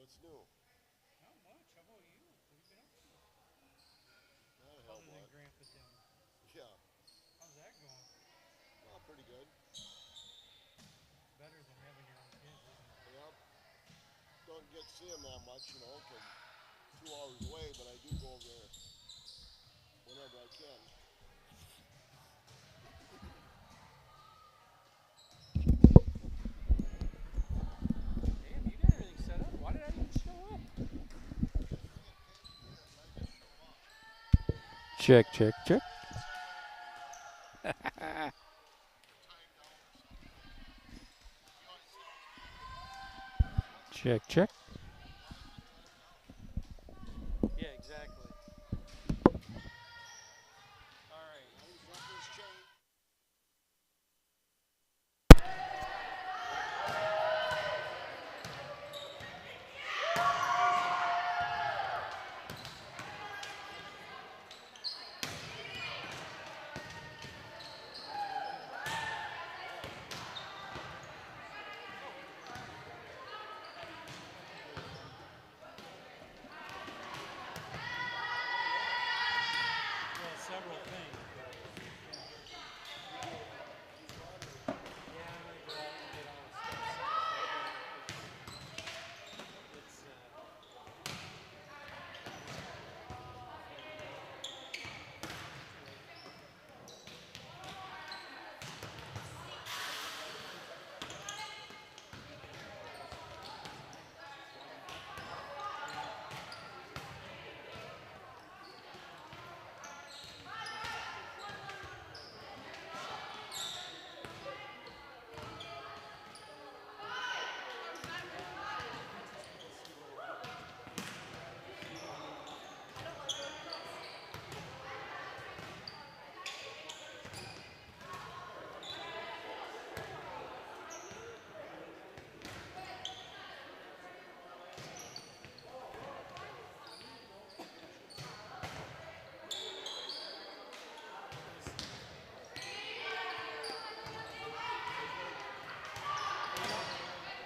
What's new? Not much. How about you? What have you been up to? Not a hell Other of a than lot. grandpa dinner. Yeah, How's that going? well, pretty good. Better than having your own kids, isn't it? Yep. Don't get to see him that much, you know, 'cause 2 hours away, but I do go over there whenever I can. Damn, you got everything set up. Why did I even show up? Check, check, check. Check, check. Yeah, exactly. All right. Well, several things, but yeah, I'm gonna go out and get all the stuff set up right now because it's too late. Yeah. Just get to see what it is. Let me see.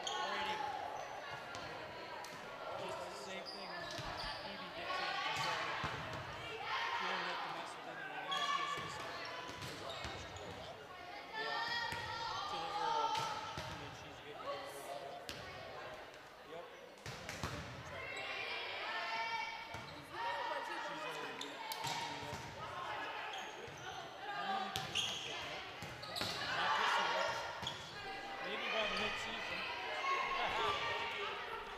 Alrighty. Just the same thing Evie dictated, just so you don't have to mess with anything else. Just listen. Yeah. To the arrow. And then she's good to go. Yep. She's already doing it. How many games is that? Not this year. Maybe by the mid-season.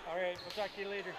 All right, we'll talk to you later.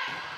Oh, really?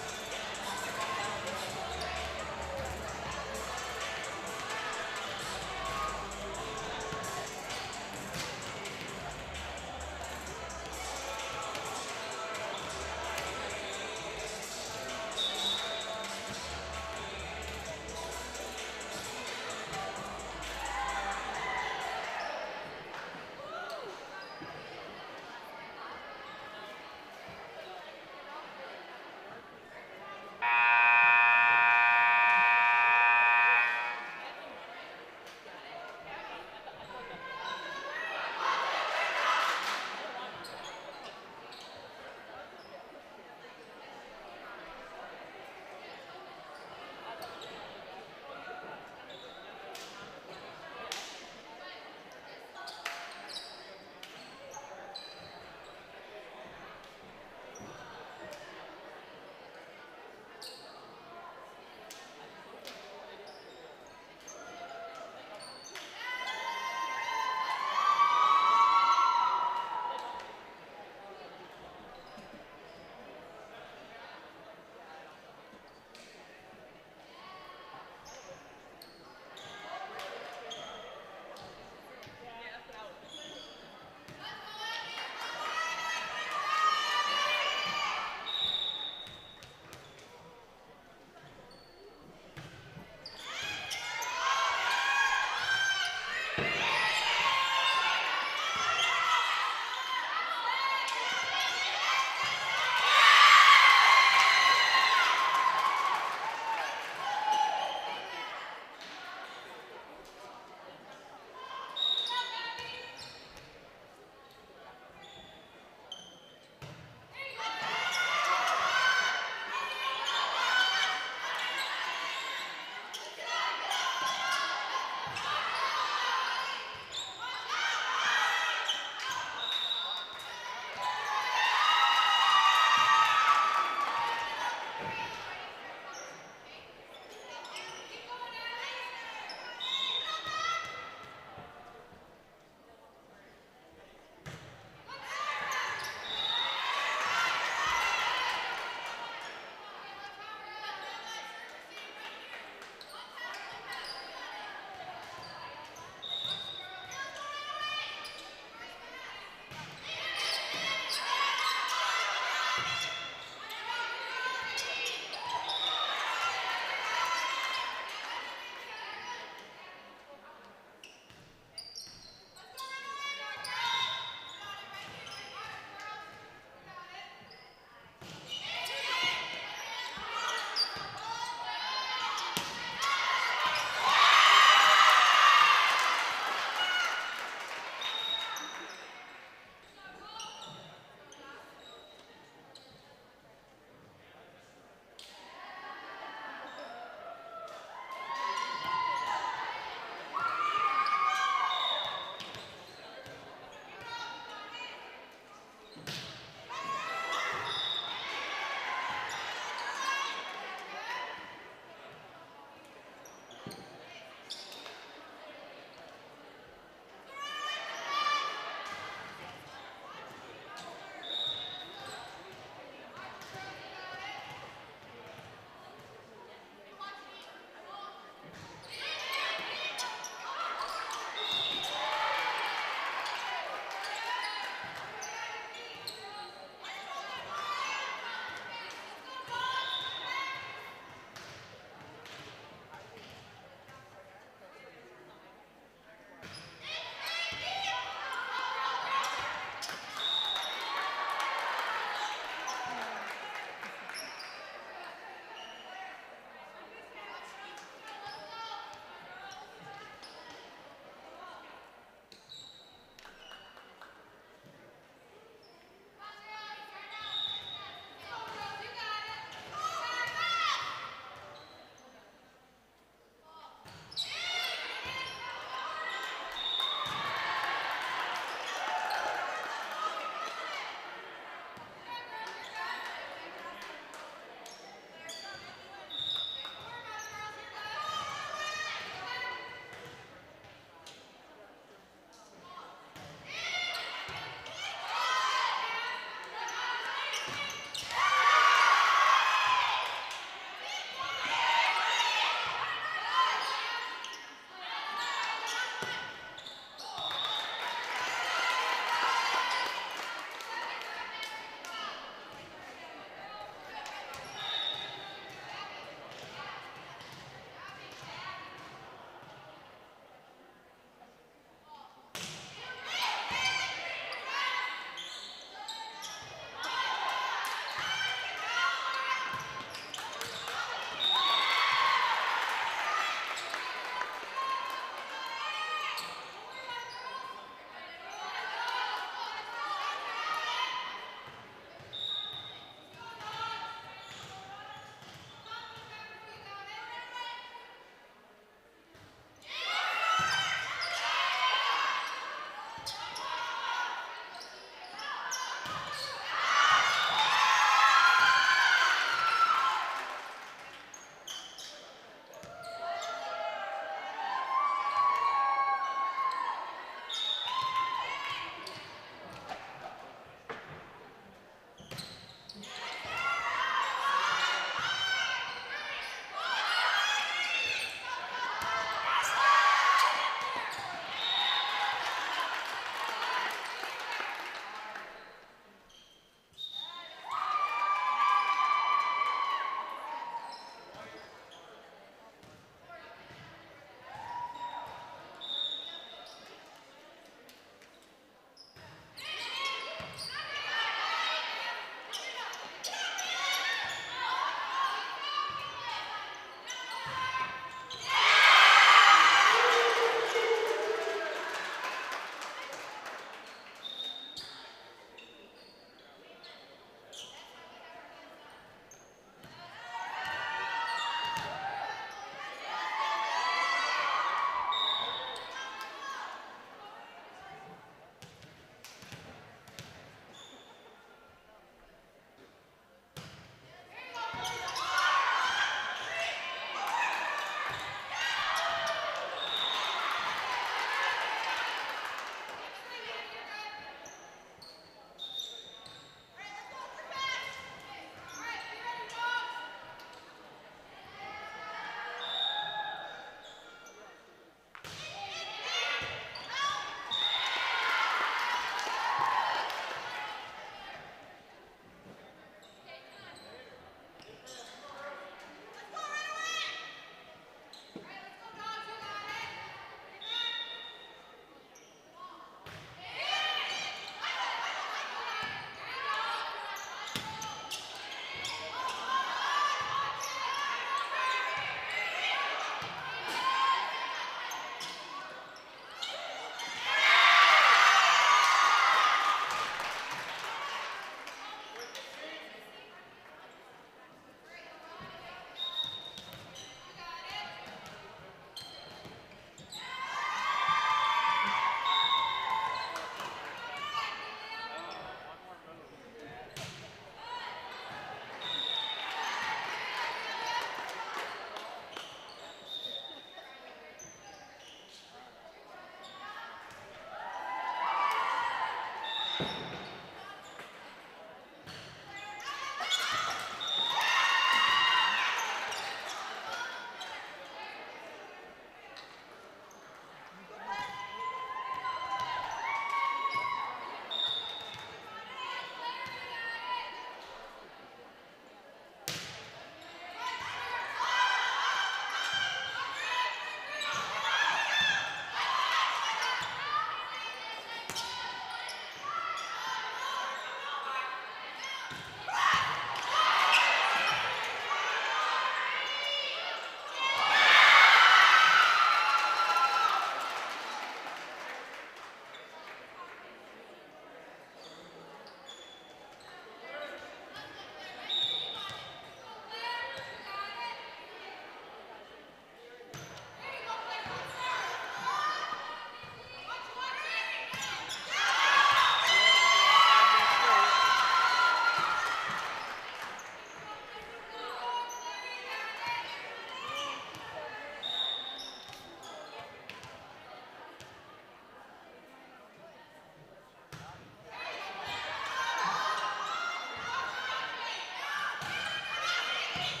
One of those things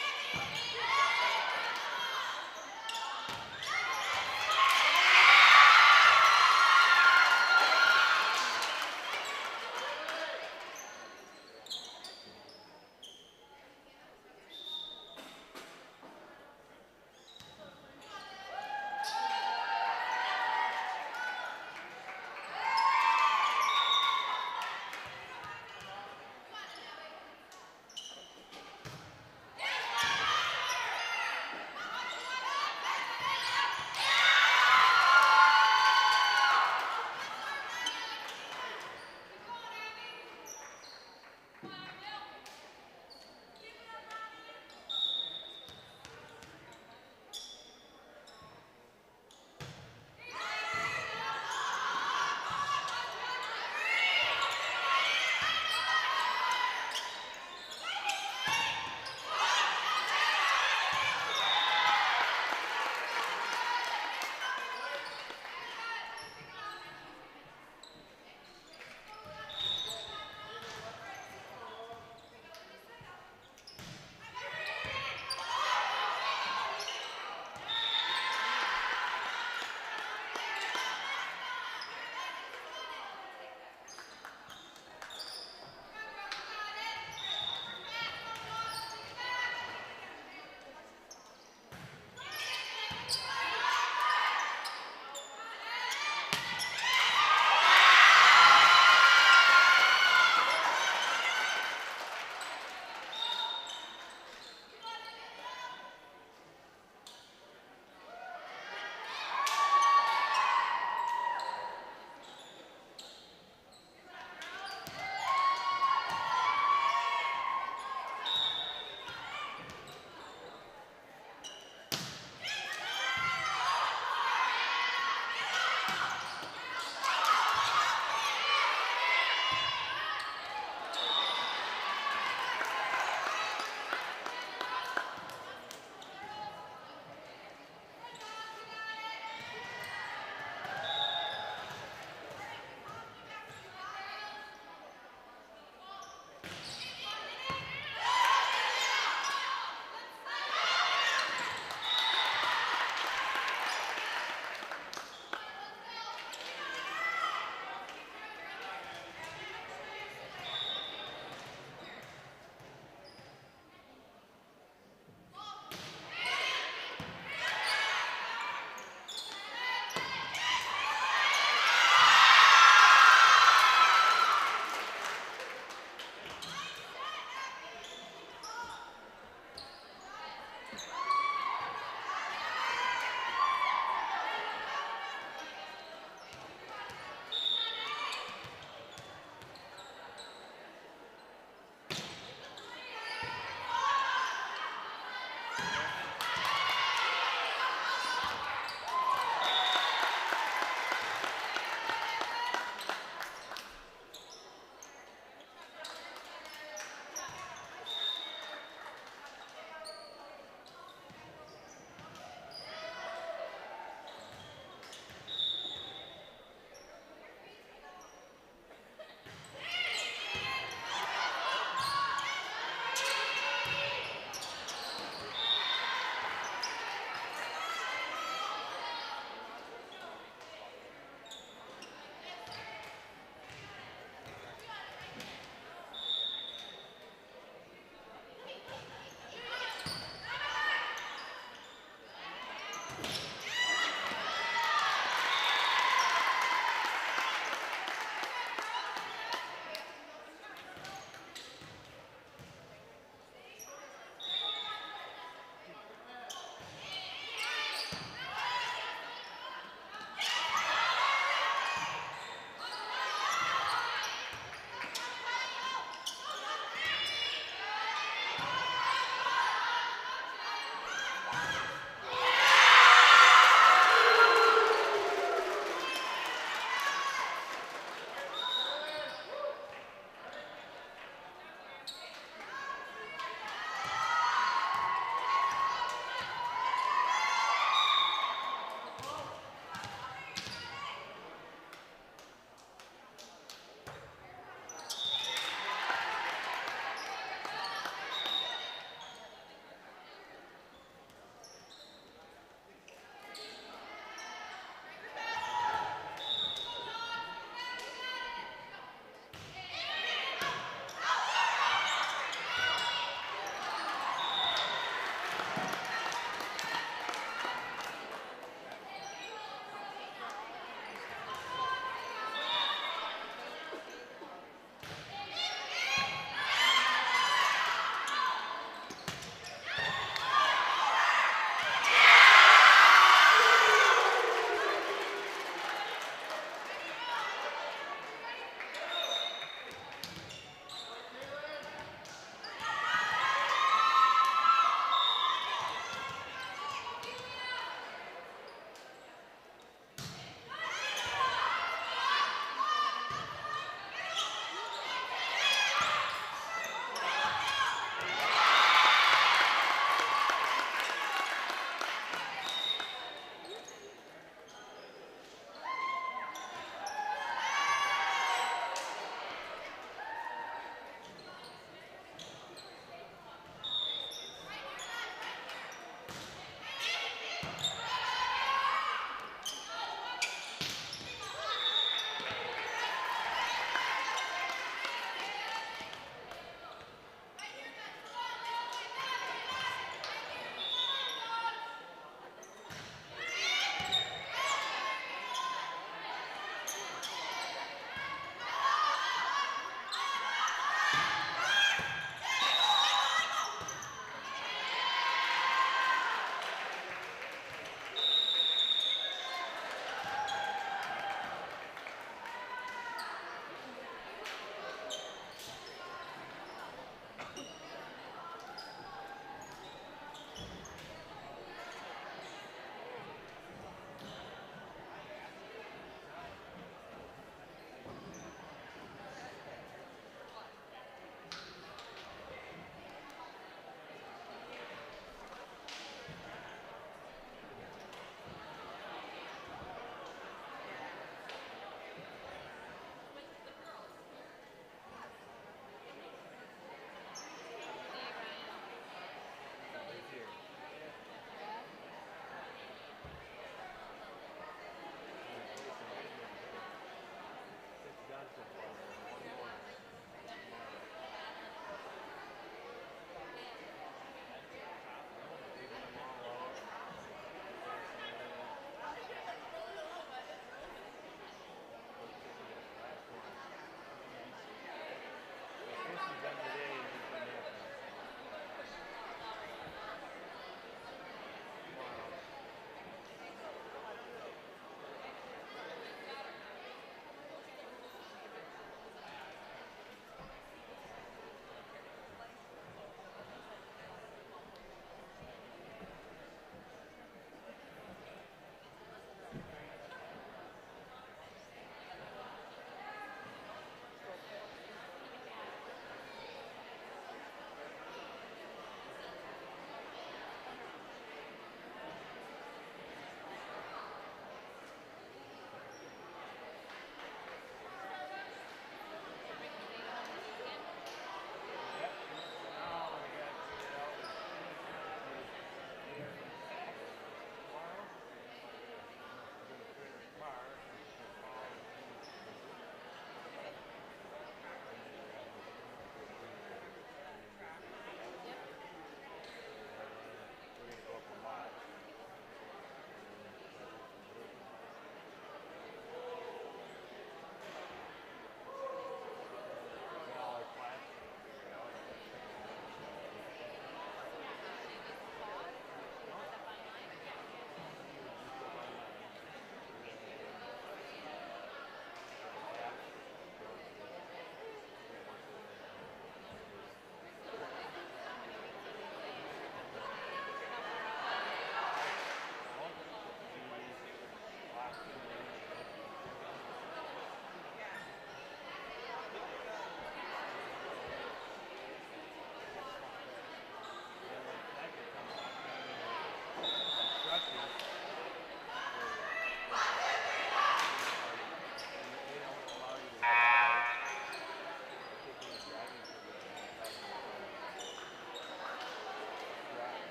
is shit.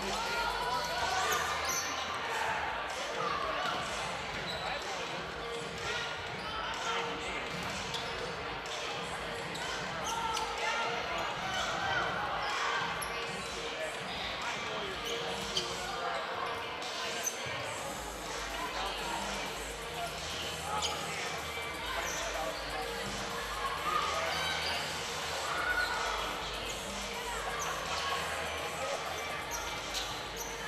it's more competition for the rivalry over the competition. 90 days. Usually that my Warriors get into whatever I want. The announcers don't get it. The fans find themselves in that heated rivalry.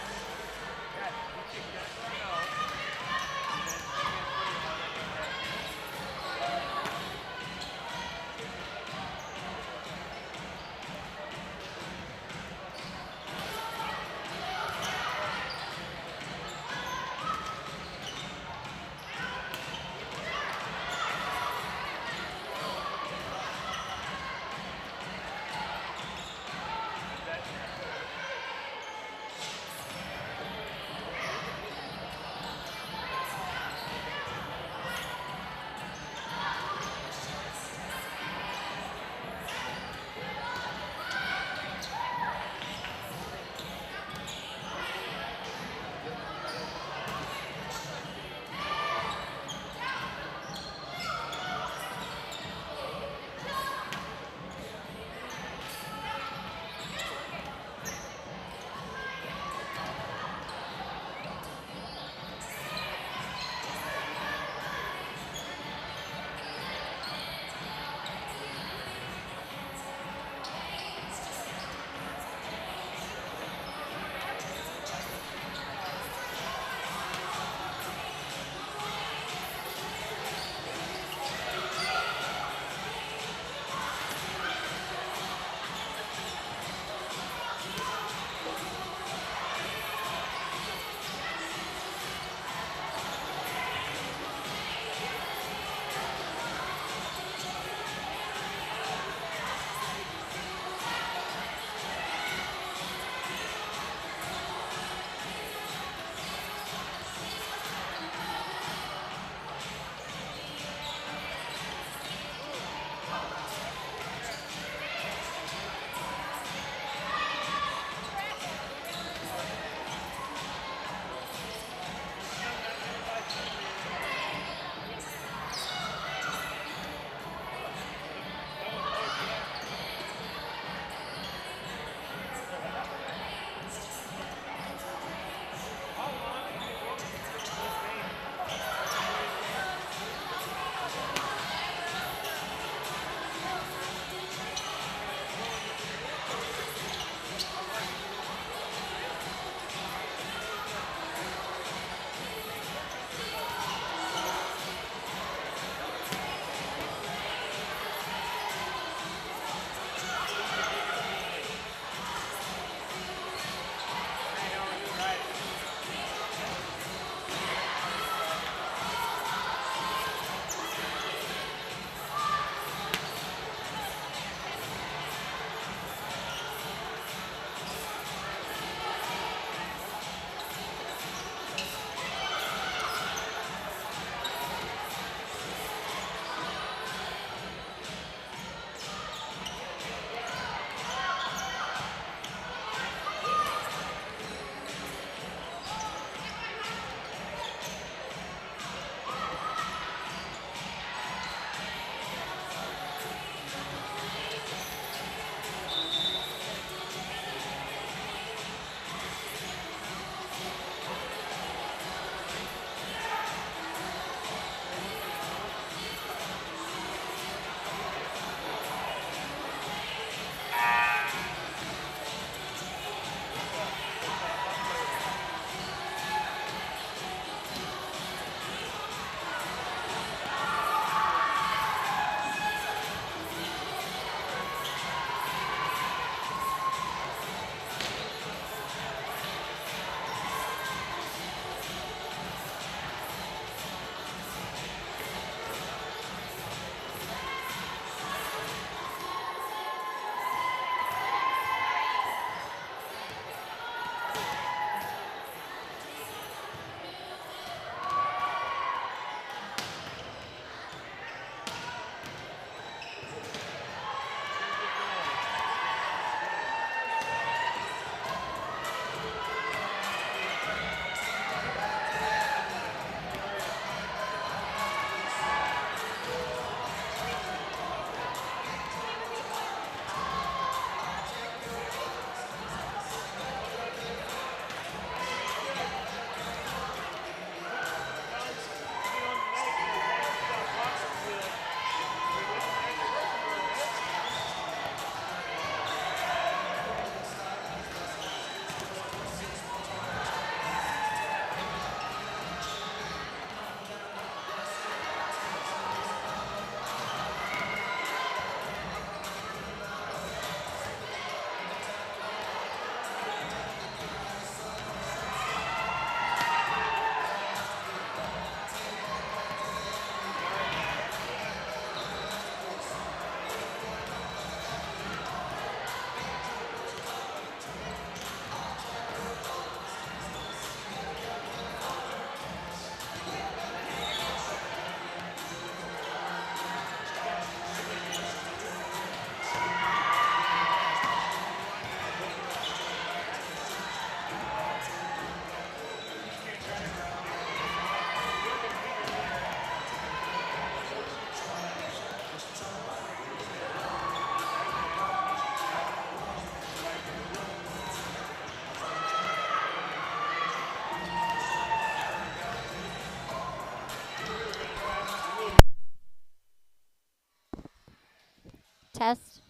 Test.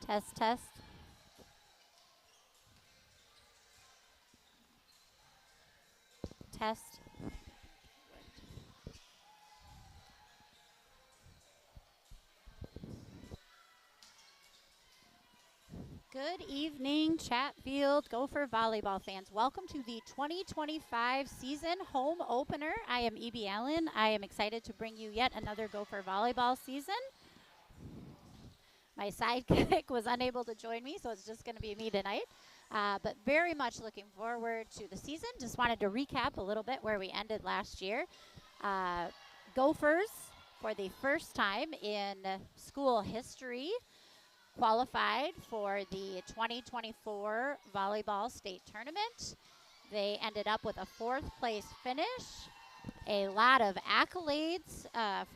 Test, test. Test. Good evening, Chatfield Gopher Volleyball fans. Welcome to the 2025 season home opener. I am E.B. Allen. I am excited to bring you yet another Gopher Volleyball season. My sidekick was unable to join me, so it's just going to be me tonight. But very much looking forward to the season. Just wanted to recap a little bit where we ended last year. Gophers, for the first time in school history, qualified for the 2024 volleyball state tournament. They ended up with a 4th place finish. A lot of accolades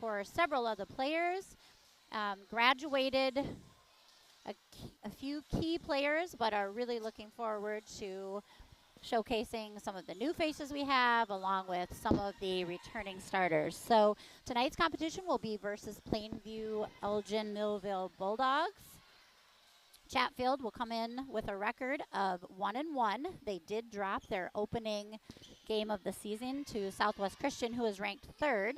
for several of the players. Graduated a few key players, but are really looking forward to showcasing some of the new faces we have, along with some of the returning starters. So tonight's competition will be versus Plainview Elgin Millville Bulldogs. Chatfield will come in with a record of 1-1. They did drop their opening game of the season to Southwest Christian, who is ranked 3rd.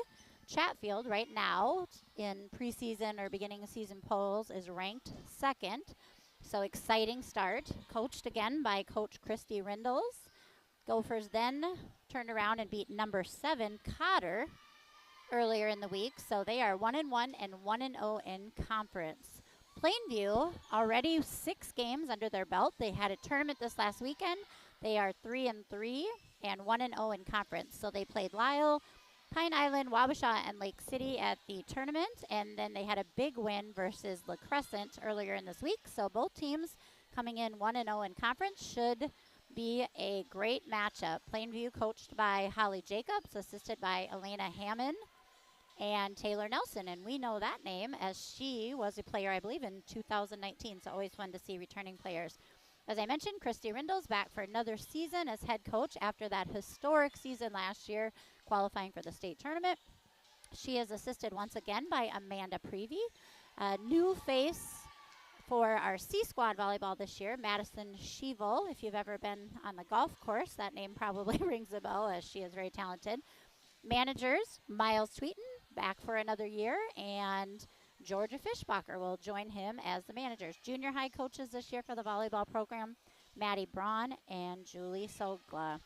Chatfield right now in preseason or beginning of season polls is ranked 2nd. So exciting start. Coached again by Coach Christy Rindles. Gophers then turned around and beat number 7 Cotter earlier in the week. So they are 1-1 and 1-0 in conference. Plainview already 6 games under their belt. They had a tournament this last weekend. They are 3-3 and 1-0 in conference. So they played Lyle, Pine Island, Wabasha, and Lake City at the tournament, and then they had a big win versus La Crescent earlier in this week. So both teams coming in 1-0 in conference should be a great matchup. Plainview coached by Holly Jacobs, assisted by Elena Hammond and Taylor Nelson, and we know that name as she was a player, I believe, in 2019, so always fun to see returning players. As I mentioned, Christy Rindles back for another season as head coach after that historic season last year, qualifying for the state tournament. She is assisted once again by Amanda Prevey, a new face for our C Squad volleyball this year, Madison Shevel. If you've ever been on the golf course, that name probably rings a bell as she is very talented. Managers, Miles Tweeten, back for another year, and Georgia Fishbacher will join him as the managers. Junior high coaches this year for the volleyball program, Maddie Braun and Julie Sogla.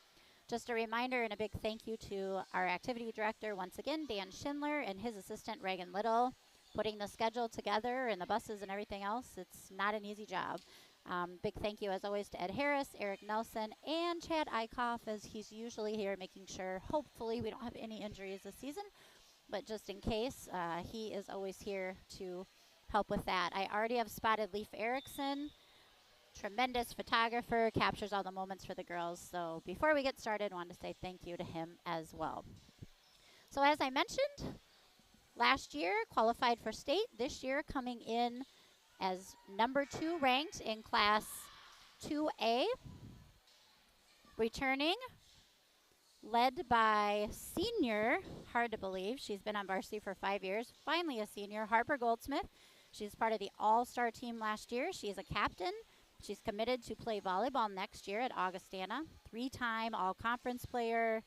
Just a reminder and a big thank you to our activity director, once again, Dan Schindler, and his assistant, Reagan Little, putting the schedule together and the buses and everything else. It's not an easy job. Big thank you, as always, to Ed Harris, Eric Nelson, and Chad Eichhoff, as he's usually here making sure, hopefully, we don't have any injuries this season. But just in case, he is always here to help with that. I already have spotted Leif Erickson. Tremendous photographer, captures all the moments for the girls. So before we get started, I want to say thank you to him as well. So as I mentioned, last year qualified for state. This year coming in as number 2 ranked in Class 2A. Returning, led by senior, hard to believe, she's been on varsity for 5 years, finally a senior, Harper Goldsmith. She's part of the all-star team last year. She is a captain. She's committed to play volleyball next year at Augustana. 3-time all-conference player,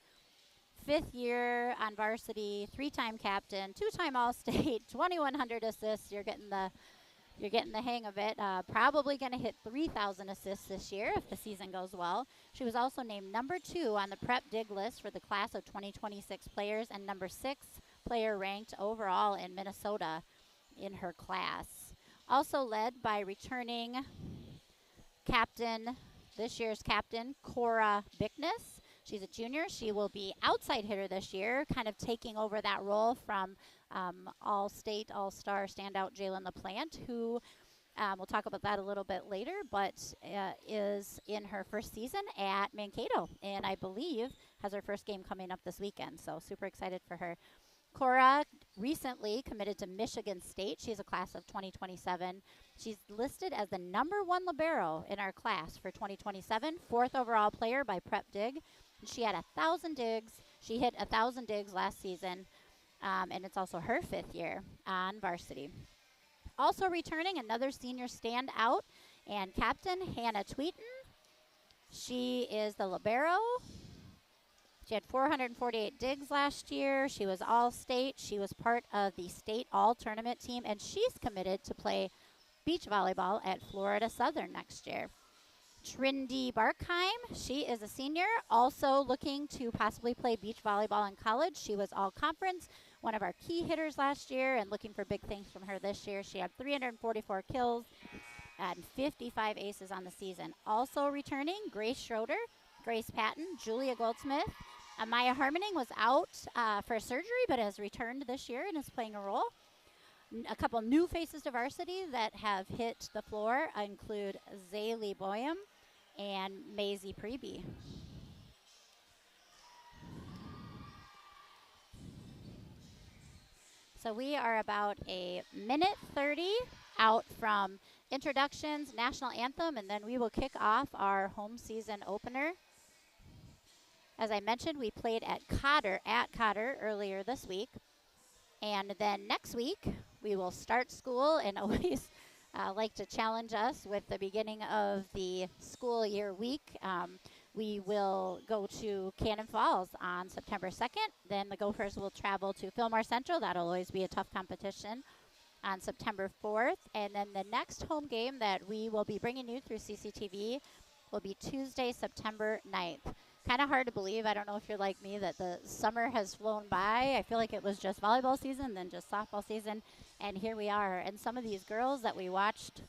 5th year on varsity, 3-time captain, 2-time all-state, 2,100 assists. You're getting the hang of it. Probably going to hit 3,000 assists this year if the season goes well. She was also named number 2 on the prep dig list for the class of 2026 players and number 6 player ranked overall in Minnesota in her class. Also led by returning captain, this year's captain, Cora Bickness. She's a junior. She will be outside hitter this year, kind of taking over that role from all-state, all-star standout Jalen LaPlante, who we'll talk about that a little bit later, but is in her first season at Mankato, and I believe has her first game coming up this weekend, so super excited for her. Cora recently committed to Michigan State. She's a class of 2027. She's listed as the number 1 libero in our class for 2027, 4th overall player by Prep Dig. She had 1,000 digs. She hit 1,000 digs last season, and it's also her 5th year on varsity. Also returning, another senior standout and captain, Hannah Tweeton. She is the libero. She had 448 digs last year. She was all-state. She was part of the state all-tournament team, and she's committed to play beach volleyball at Florida Southern next year. Trindy Barkheim, she is a senior, also looking to possibly play beach volleyball in college. She was all-conference, one of our key hitters last year, and looking for big things from her this year. She had 344 kills and 55 aces on the season. Also returning, Grace Schroeder, Grace Patton, Julia Goldsmith. Maya Harmoning was out for surgery, but has returned this year and is playing a role. A couple new faces to varsity that have hit the floor include Zaylee Boyum and Maisie Preby. So we are about a minute 30 out from introductions, national anthem, and then we will kick off our home season opener. As I mentioned, we played at Cotter earlier this week. And then next week, we will start school and always like to challenge us with the beginning of the school year week. We will go to Cannon Falls on September 2nd. Then the Gophers will travel to Fillmore Central. That'll always be a tough competition on September 4th. And then the next home game that we will be bringing you through CCTV will be Tuesday, September 9th. Kind of hard to believe. I don't know if you're like me that the summer has flown by. I feel like it was just volleyball season, then just softball season, and here we are. And some of these girls that we watched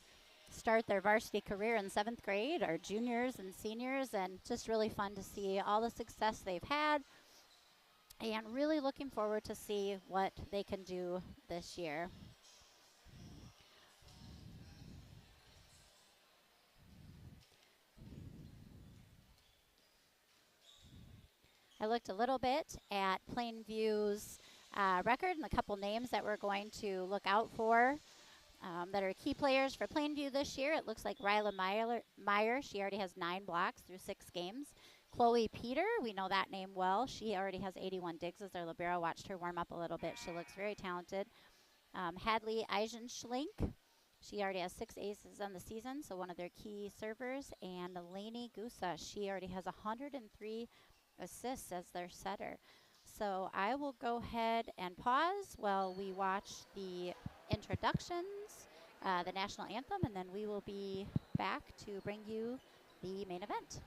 start their varsity career in 7th grade are juniors and seniors, and just really fun to see all the success they've had, and really looking forward to see what they can do this year. I looked a little bit at Plainview's record and a couple names that we're going to look out for that are key players for Plainview this year. It looks like Ryla Meyer, she already has 9 blocks through 6 games. Chloe Peter, we know that name well. She already has 81 digs as their libero. Watched her warm up a little bit. She looks very talented. Hadley Eisenschlink, she already has 6 aces on the season, so one of their key servers. And Lainey Gusa, she already has 103 assists as their setter. So I will go ahead and pause while we watch the introductions, the national anthem, and then we will be back to bring you the main event.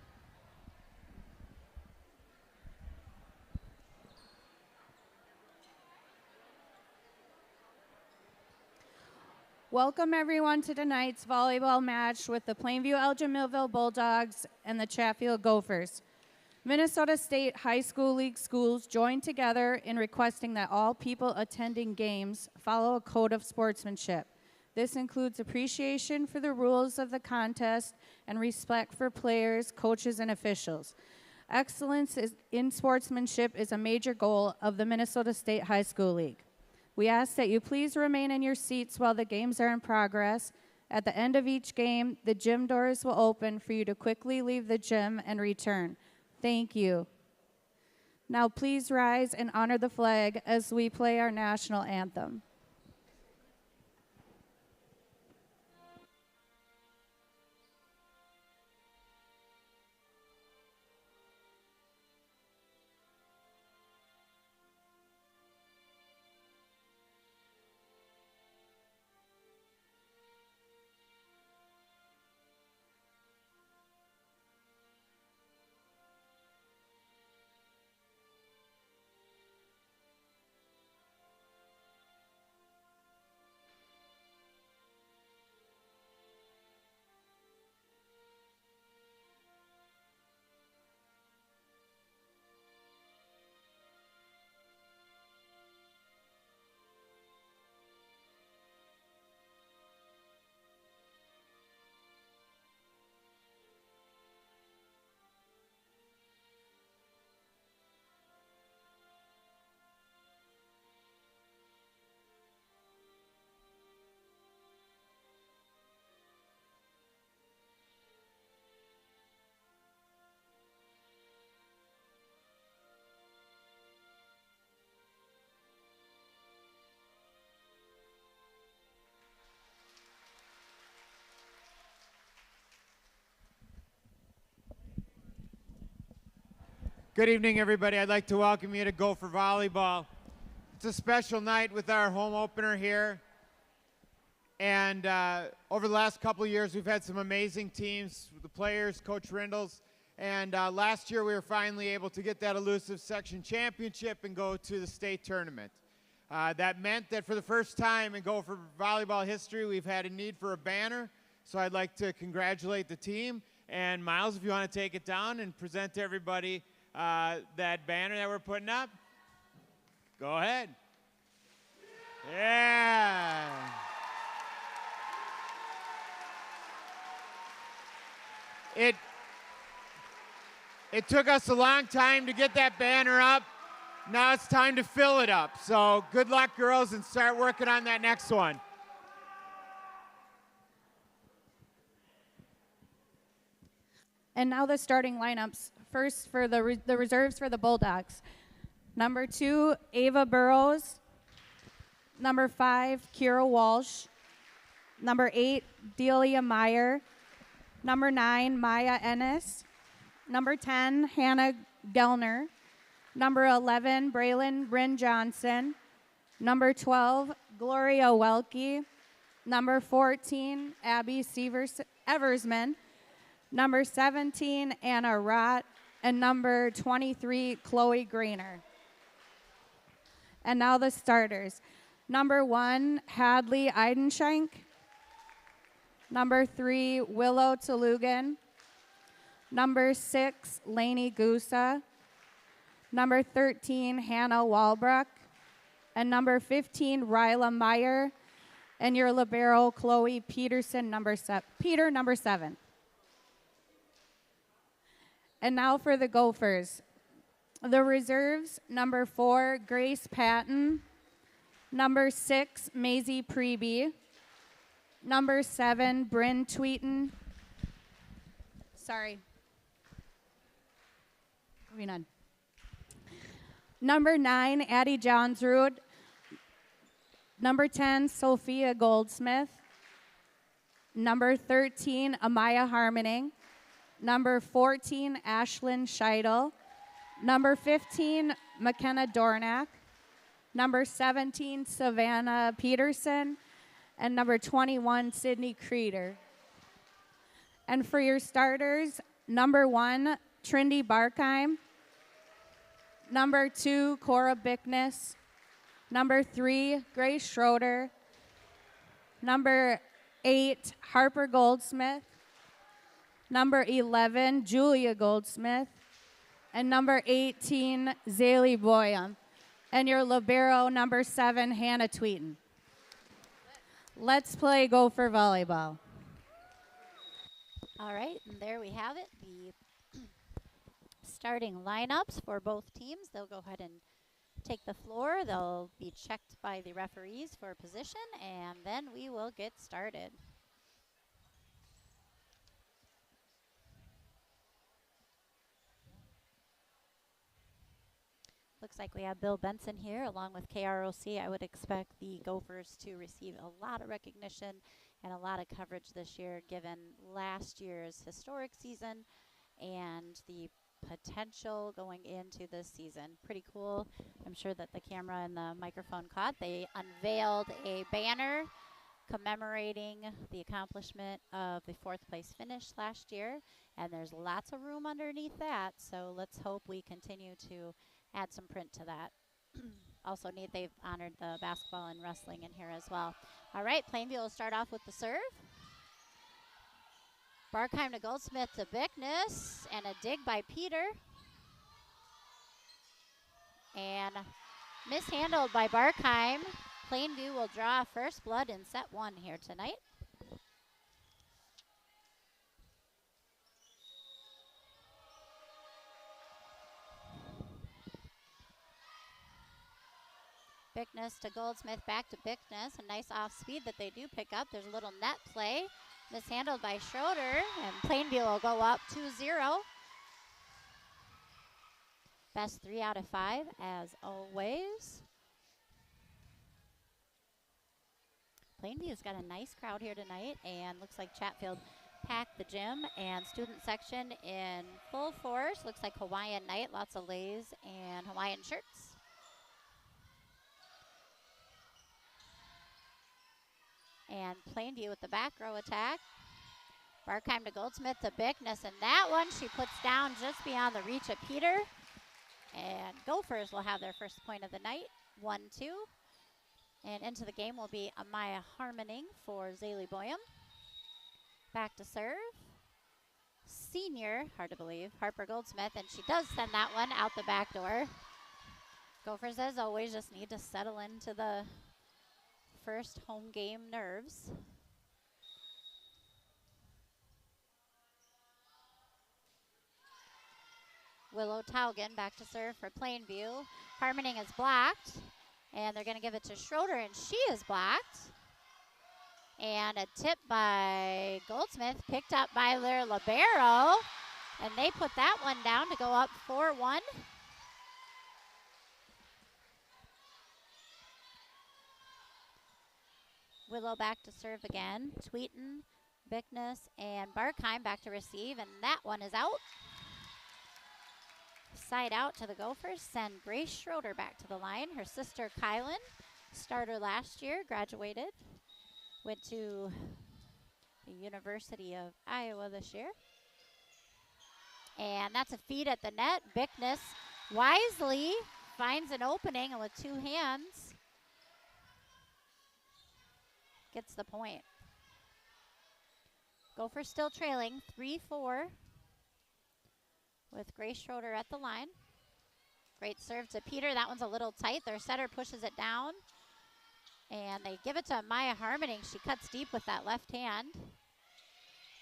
Welcome everyone to tonight's volleyball match with the Plainview Elgin Millville Bulldogs and the Chatfield Gophers. Minnesota State High School League schools joined together in requesting that all people attending games follow a code of sportsmanship. This includes appreciation for the rules of the contest and respect for players, coaches, and officials. Excellence in sportsmanship is a major goal of the Minnesota State High School League. We ask that you please remain in your seats while the games are in progress. At the end of each game, the gym doors will open for you to quickly leave the gym and return. Thank you. Now please rise and honor the flag as we play our national anthem. Good evening, everybody. I'd like to welcome you to Gopher Volleyball. It's a special night with our home opener here. And over the last couple of years, we've had some amazing teams, the players, Coach Rindles. And last year, we were finally able to get that elusive section championship and go to the state tournament. That meant that for the first time in Gopher Volleyball history, we've had a need for a banner. So I'd like to congratulate the team. And Miles, if you want to take it down and present to everybody that banner that we're putting up. Go ahead. Yeah. It took us a long time to get that banner up. Now it's time to fill it up. So good luck, girls, and start working on that next one. And now the starting lineups. First, for the reserves for the Bulldogs. Number 2, Ava Burrows. Number 5, Kira Walsh. Number 8, Delia Meyer. Number 9, Maya Ennis. Number 10, Hannah Gellner. Number 11, Braylon Bryn Johnson. Number 12, Gloria Welke. Number 14, Abby Eversman. Number 17, Anna Rott. And number 23, Chloe Grainer. And now the starters. Number 1, Hadley Eidenschenk. Number 3, Willow Tolugan. Number 6, Lainey Gusa. Number 13, Hannah Walbrook. And number 15, Ryla Meyer. And your libero, Chloe Peterson, number 7. And now for the Gophers. The reserves, number 4, Grace Patton. Number 6, Maisie Preby. Number 7, Bryn Tweeten. Sorry. Moving on. Number 9, Addie Johnsrud. Number 10, Sophia Goldsmith. Number 13, Amaya Harmoning. Number 14, Ashlyn Scheidel. Number 15, McKenna Dornack. Number 17, Savannah Peterson. And number 21, Sydney Creeder. And for your starters, number 1, Trindy Barkheim. Number 2, Cora Bickness. Number 3, Grace Schroeder. Number 8, Harper Goldsmith. Number 11, Julia Goldsmith. And number 18, Zaylee Boyum. And your libero, number 7, Hannah Tweeten. Let's play Gopher Volleyball. All right, and there we have it. The starting lineups for both teams. They'll go ahead and take the floor. They'll be checked by the referees for position, and then we will get started. Looks like we have Bill Benson here along with KROC. I would expect the Gophers to receive a lot of recognition and a lot of coverage this year given last year's historic season and the potential going into this season. Pretty cool. I'm sure that the camera and the microphone caught. They unveiled a banner commemorating the accomplishment of the 4th place finish last year, and there's lots of room underneath that, so let's hope we continue to add some print to that. Also neat, they've honored the basketball and wrestling in here as well. All right, Plainview will start off with the serve. Barkheim to Goldsmith to Bickness, and a dig by Peter. And mishandled by Barkheim. Plainview will draw first blood in set 1 here tonight. Bickness to Goldsmith, back to Bickness. A nice off speed that they do pick up. There's a little net play. Mishandled by Schroeder, and Plainview will go up 2-0. Best 3 out of 5, as always. Plainview's got a nice crowd here tonight, and looks like Chatfield packed the gym and student section in full force. Looks like Hawaiian night, lots of leis and Hawaiian shirts. And Plainview with the back row attack. Barkheim to Goldsmith to Bickness, and that one she puts down just beyond the reach of Peter. And Gophers will have their first point of the night, 1-2. And into the game will be Amaya Harmoning for Zaylee Boyum. Back to serve. Senior, hard to believe, Harper Goldsmith, and she does send that one out the back door. Gophers, as always, just need to settle into the first home game nerves. Willow Taugen back to serve for Plainview. Harmoning is blocked, and they're going to give it to Schroeder, and she is blocked. And a tip by Goldsmith, picked up by their libero, and they put that one down to go up 4-1. Willow back to serve again. Tweeten, Bickness, and Barkheim back to receive, and that one is out. Side out to the Gophers, send Grace Schroeder back to the line. Her sister Kylan, starter last year, graduated, went to the University of Iowa this year. And that's a feed at the net. Bickness wisely finds an opening, and with two hands, gets the point. Gophers still trailing 3-4. With Grace Schroeder at the line. Great serve to Peter. That one's a little tight. Their setter pushes it down. And they give it to Maya Harmoning. She cuts deep with that left hand.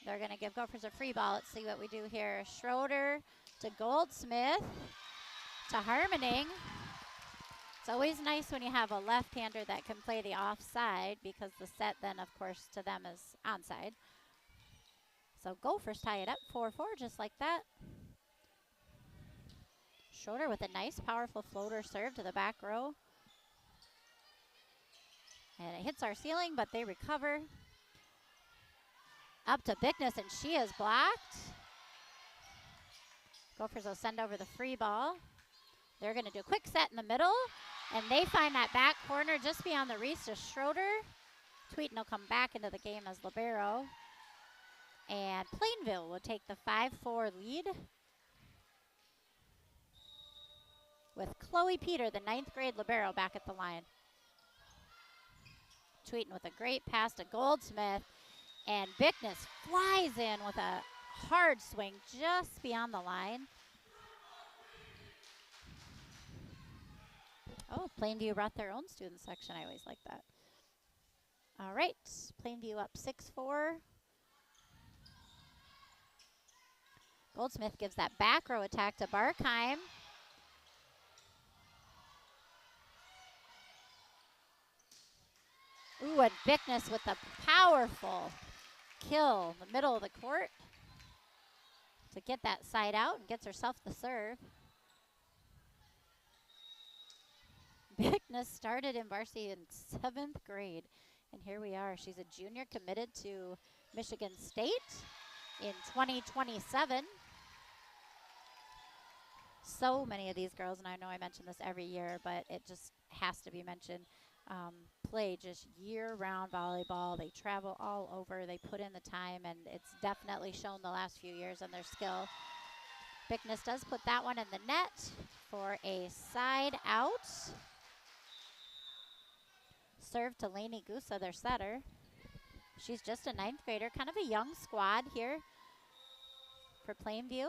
They're going to give Gophers a free ball. Let's see what we do here. Schroeder to Goldsmith to Harmoning. It's always nice when you have a left-hander that can play the offside, because the set then, of course, to them is onside. So Gophers tie it up 4-4 just like that. Schroeder with a nice, powerful floater serve to the back row. And it hits our ceiling, but they recover. Up to Bickness, and she is blocked. Gophers will send over the free ball. They're going to do a quick set in the middle, and they find that back corner just beyond the reach to Schroeder. Tweeten will come back into the game as libero. And Plainville will take the 5-4 lead, with Chloe Peter, the 9th grade libero, back at the line. Tweeten with a great pass to Goldsmith, and Bickness flies in with a hard swing just beyond the line. Oh, Plainview brought their own student section. I always like that. All right, Plainview up 6-4. Goldsmith gives that back row attack to Barkheim. Ooh, and Bickness with the powerful kill in the middle of the court to get that side out, and gets herself the serve. Bickness started in varsity in 7th grade, and here we are. She's a junior committed to Michigan State in 2027. So many of these girls, and I know I mention this every year, but it just has to be mentioned, play just year-round volleyball. They travel all over. They put in the time, and it's definitely shown the last few years in their skill. Bickness does put that one in the net for a side out. Serve to Lainey Gusa, their setter. She's just a 9th grader, kind of a young squad here for Plainview.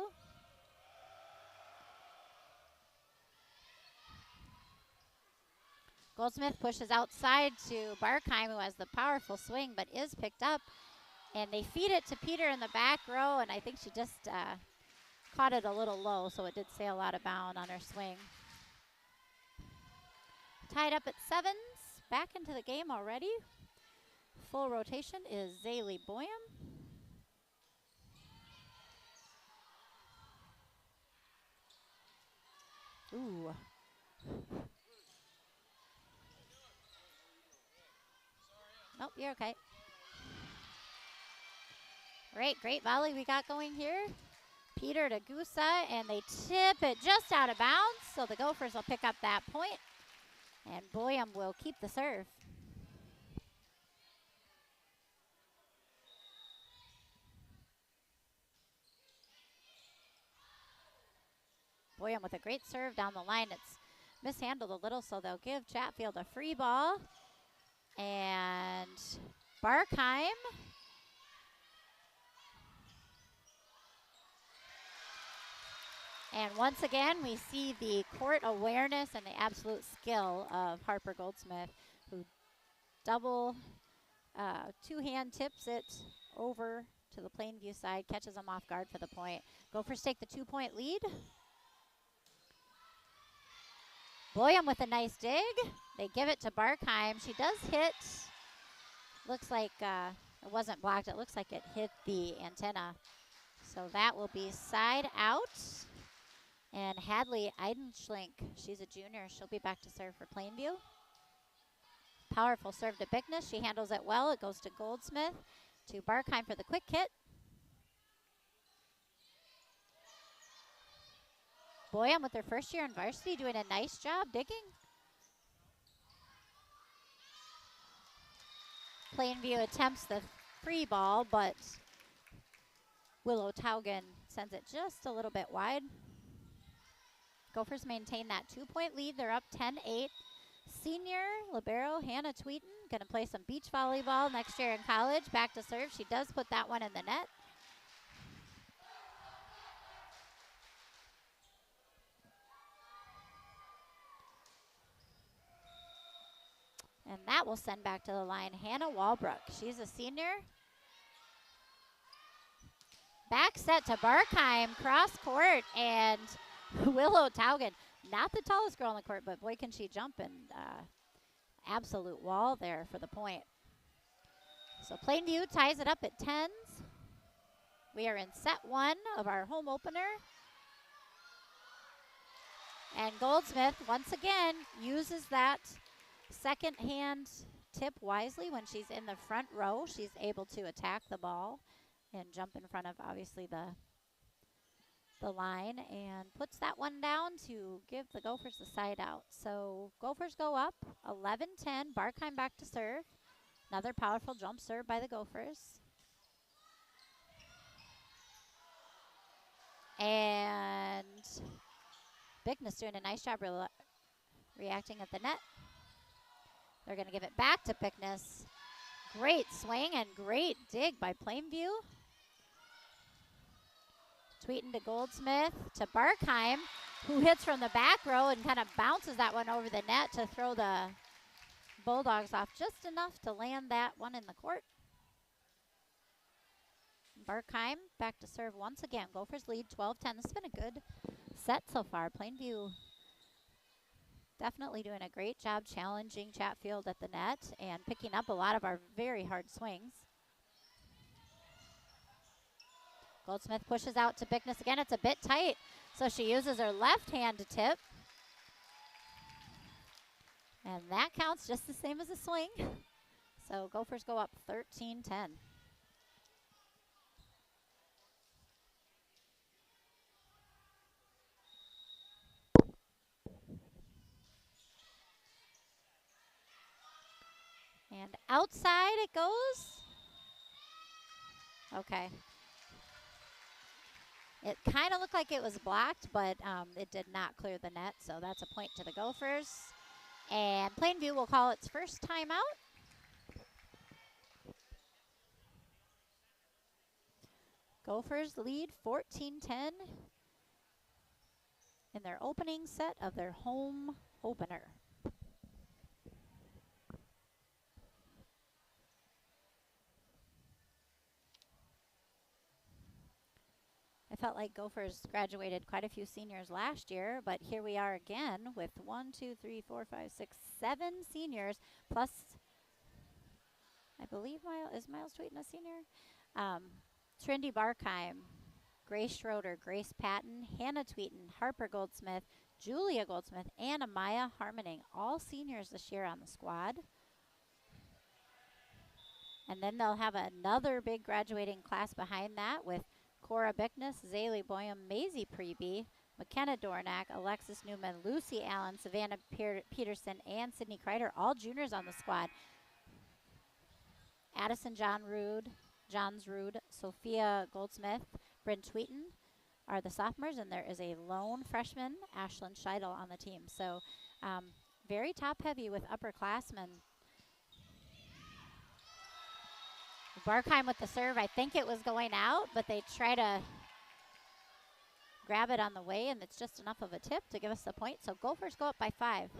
Goldsmith pushes outside to Barkheim, who has the powerful swing but is picked up. And they feed it to Peter in the back row, and I think she just caught it a little low, so it did sail out of bound on her swing. Tied up at 7s, back into the game already. Full rotation is Zaylee Boyum. Ooh. Nope, you're okay. Great volley we got going here. Peter to Gusa, and they tip it just out of bounds, so the Gophers will pick up that point, and Boyum will keep the serve. Boyum with a great serve down the line. It's mishandled a little, so they'll give Chatfield a free ball. And Barkheim. And once again, we see the court awareness and the absolute skill of Harper Goldsmith, who double two-hand tips it over to the Plainview side, catches them off guard for the point. Gophers take the 2-point lead. Boyum with a nice dig. They give it to Barkheim. She does hit. Looks like it wasn't blocked. It looks like it hit the antenna. So that will be side out. And Hadley Eidenschlink, she's a junior. She'll be back to serve for Plainview. Powerful serve to Bickness. She handles it well. It goes to Goldsmith, to Barkheim for the quick hit. Boyum with her first year in varsity doing a nice job digging. Plainview attempts the free ball, but Willow Taugen sends it just a little bit wide. Gophers maintain that 2-point lead. They're up 10-8. Senior libero Hannah Tweeten going to play some beach volleyball next year in college. Back to serve. She does put that one in the net. And that will send back to the line Hannah Walbrook. She's a senior. Back set to Barkheim, cross court, and Willow Taugen, not the tallest girl on the court, but boy can she jump, and absolute wall there for the point. So Plainview ties it up at 10s. We are in set 1 of our home opener. And Goldsmith, once again, uses that second hand tip wisely. When she's in the front row, she's able to attack the ball and jump in front of, obviously, the line, and puts that one down to give the Gophers the side out. So Gophers go up 11-10. Barkheim back to serve. Another powerful jump serve by the Gophers. And Bickness doing a nice job reacting at the net. They're going to give it back to Bickness. Great swing and great dig by Plainview. Tweeten to Goldsmith to Barkheim, who hits from the back row and kind of bounces that one over the net to throw the Bulldogs off just enough to land that one in the court. Barkheim back to serve once again. Gophers lead 12-10. This has been a good set so far. Plainview definitely doing a great job challenging Chatfield at the net and picking up a lot of our very hard swings. Goldsmith pushes out to Bickness again. It's a bit tight, so she uses her left hand to tip. And that counts just the same as a swing. So Gophers go up 13-10. And outside it goes. Okay. It kind of looked like it was blocked, but it did not clear the net, so that's a point to the Gophers. And Plainview will call its first timeout. Gophers lead 14-10 in their opening set of their home opener. I felt like Gophers graduated quite a few seniors last year, but here we are again with 7 seniors, plus I believe Miles Tweeten a senior? Trindy Barkheim, Grace Schroeder, Grace Patton, Hannah Tweeten, Harper Goldsmith, Julia Goldsmith, and Amaya Harmoning, all seniors this year on the squad. And then they'll have another big graduating class behind that with Cora Bickness, Zaylee Boyum, Maisie Preby, McKenna Dornack, Alexis Newman, Lucy Allen, Savannah Peterson, and Sydney Kreider, all juniors on the squad. Addison Johns Rude, Sophia Goldsmith, Bryn Tweeten are the sophomores, and there is a lone freshman, Ashlyn Scheidel, on the team. So very top-heavy with upperclassmen. Barkheim with the serve. I think it was going out, but they try to grab it on the way, and it's just enough of a tip to give us the point. So Gophers go up by 5.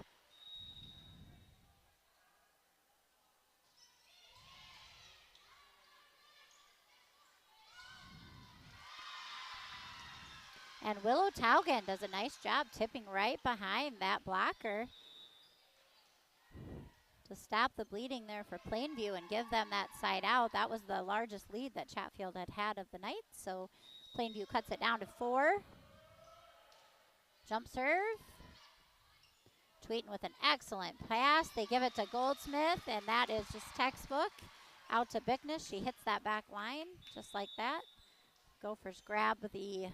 And Willow Taugen does a nice job tipping right behind that blocker to stop the bleeding there for Plainview and give them that side out. That was the largest lead that Chatfield had of the night. So Plainview cuts it down to 4. Jump serve. Tweeten with an excellent pass. They give it to Goldsmith, and that is just textbook. Out to Bickness. She hits that back line just like that. Gophers grab the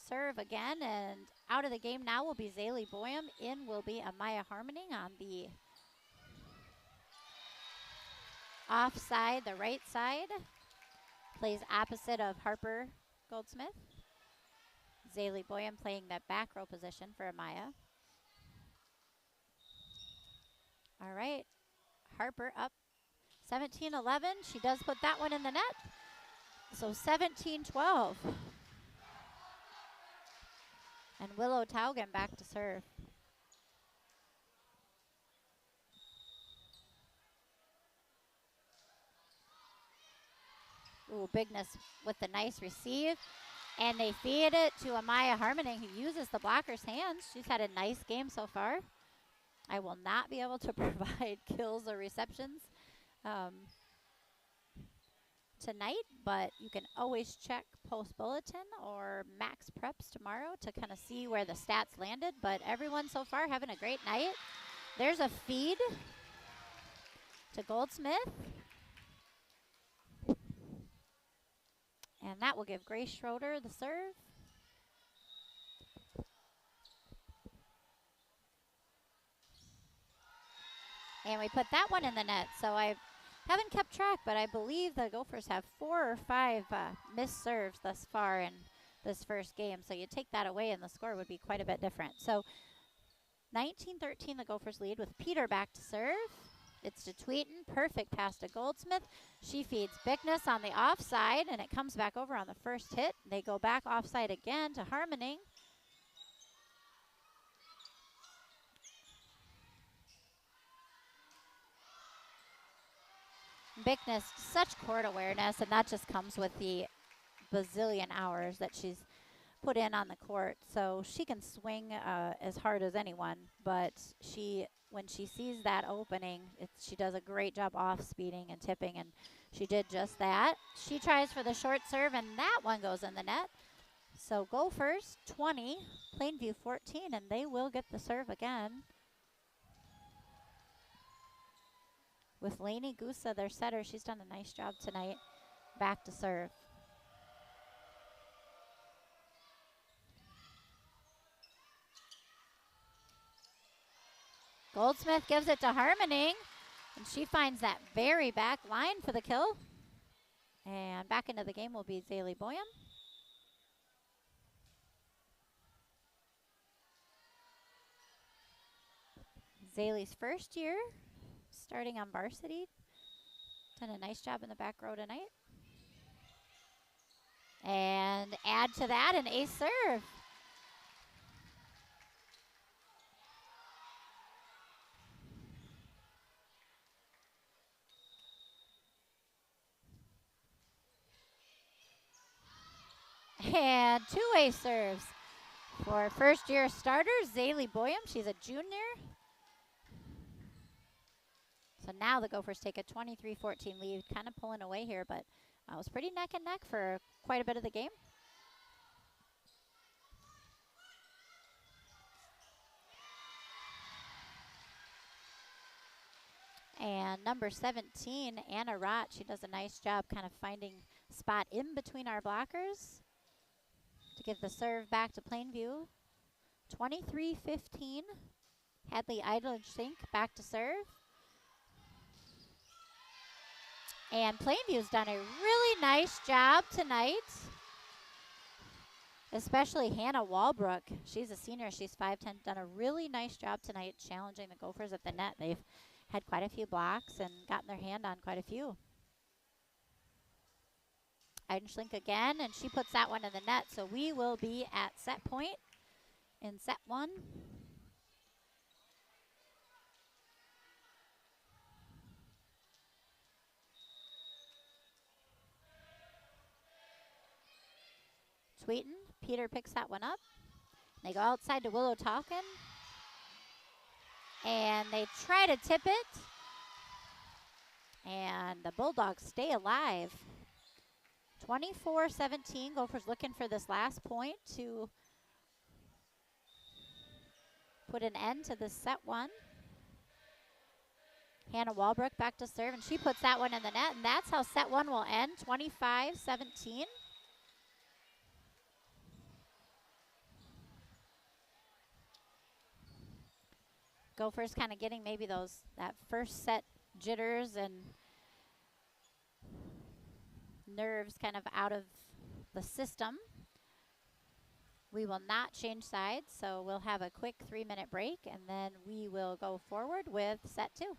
serve again, and out of the game now will be Zaylee Boyum. In will be Amaya Harmoning on the offside, the right side. Plays opposite of Harper Goldsmith. Zaylee Boyum playing that back row position for Amaya. All right, Harper up 17-11. She does put that one in the net. So 17-12. And Willow Taugen back to serve. Ooh, Bigness with the nice receive. And they feed it to Amaya Harmoning, who uses the blocker's hands. She's had a nice game so far. I will not be able to provide kills or receptions tonight, but you can always check Post Bulletin or Max Preps tomorrow to kind of see where the stats landed. But everyone so far having a great night. There's a feed to Goldsmith. And that will give Grace Schroeder the serve. And we put that one in the net. So I haven't kept track, but I believe the Gophers have 4 or 5 missed serves thus far in this first game. So you take that away and the score would be quite a bit different. So 19-13, the Gophers lead with Peter back to serve. It's to Tweeten, perfect pass to Goldsmith. She feeds Bickness on the offside, and it comes back over on the first hit. They go back offside again to Harmoning. Bickness, such court awareness, and that just comes with the bazillion hours that she's put in on the court. So she can swing as hard as anyone, but when she sees that opening, she does a great job off speeding and tipping, and she did just that. She tries for the short serve, and that one goes in the net. So Gophers 20, Plainview 14, and they will get the serve again. With Lainey Gusa, their setter, she's done a nice job tonight. Back to serve. Goldsmith gives it to Harmoning, and she finds that very back line for the kill. And back into the game will be Zaylee Boyum. Zaylee's first year starting on varsity. Done a nice job in the back row tonight. And add to that an ace serve. And 2 ace serves for first year starter, Zaylee Boyum. She's a junior. So now the Gophers take a 23-14 lead, kind of pulling away here, but it was pretty neck and neck for quite a bit of the game. And number 17, Anna Rott, she does a nice job kind of finding spot in between our blockers to give the serve back to Plainview. 23-15. Hadley Idlesink back to serve. And Plainview's done a really nice job tonight, especially Hannah Walbrook. She's a senior, she's 5'10", done a really nice job tonight challenging the Gophers at the net. They've had quite a few blocks and gotten their hand on quite a few. Eidenschlink again, and she puts that one in the net, so we will be at set point in set one. Tweeten, Peter picks that one up. They go outside to Willow Talkin, and they try to tip it, and the Bulldogs stay alive. 24-17, Gophers looking for this last point to put an end to this set one. Hannah Walbrook back to serve, and she puts that one in the net, and that's how set one will end, 25-17. Gophers kind of getting maybe that first set jitters and nerves kind of out of the system. We will not change sides, so we'll have a quick 3-minute break, and then we will go forward with set two.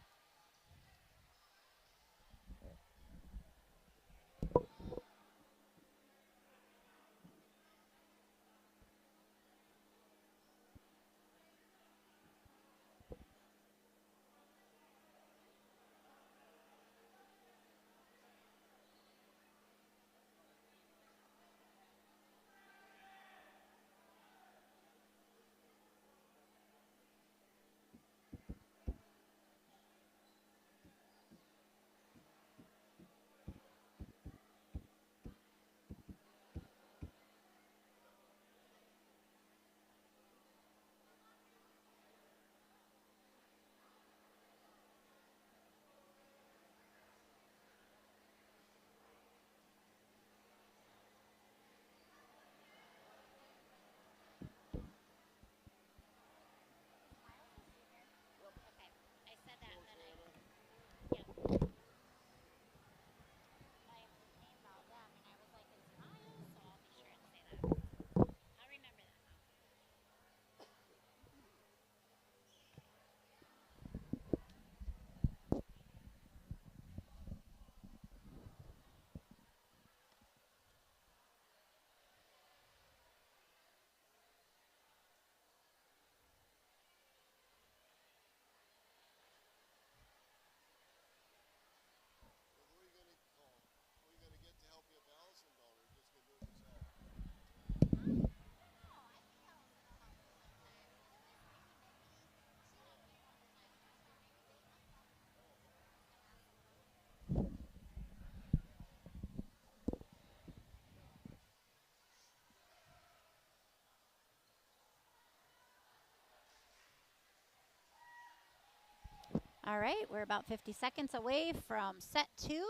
All right, we're about 50 seconds away from set two.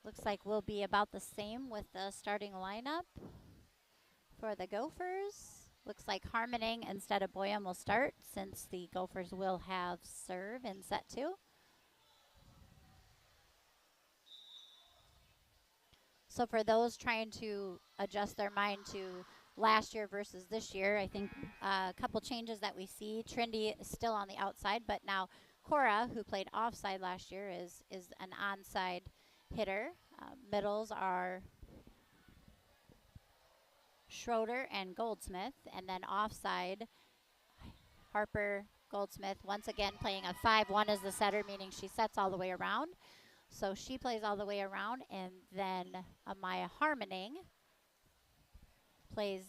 Looks like we'll be about the same with the starting lineup for the Gophers. Looks like Harmoning instead of Boyum will start since the Gophers will have serve in set two. So for those trying to adjust their mind to last year versus this year, I think a couple changes that we see. Trindy is still on the outside, but now Cora, who played offside last year, is an onside hitter. Middles are Schroeder and Goldsmith, and then offside, Harper, Goldsmith, once again playing a 5-1 as the setter, meaning she sets all the way around. So she plays all the way around, and then Amaya Harmoning plays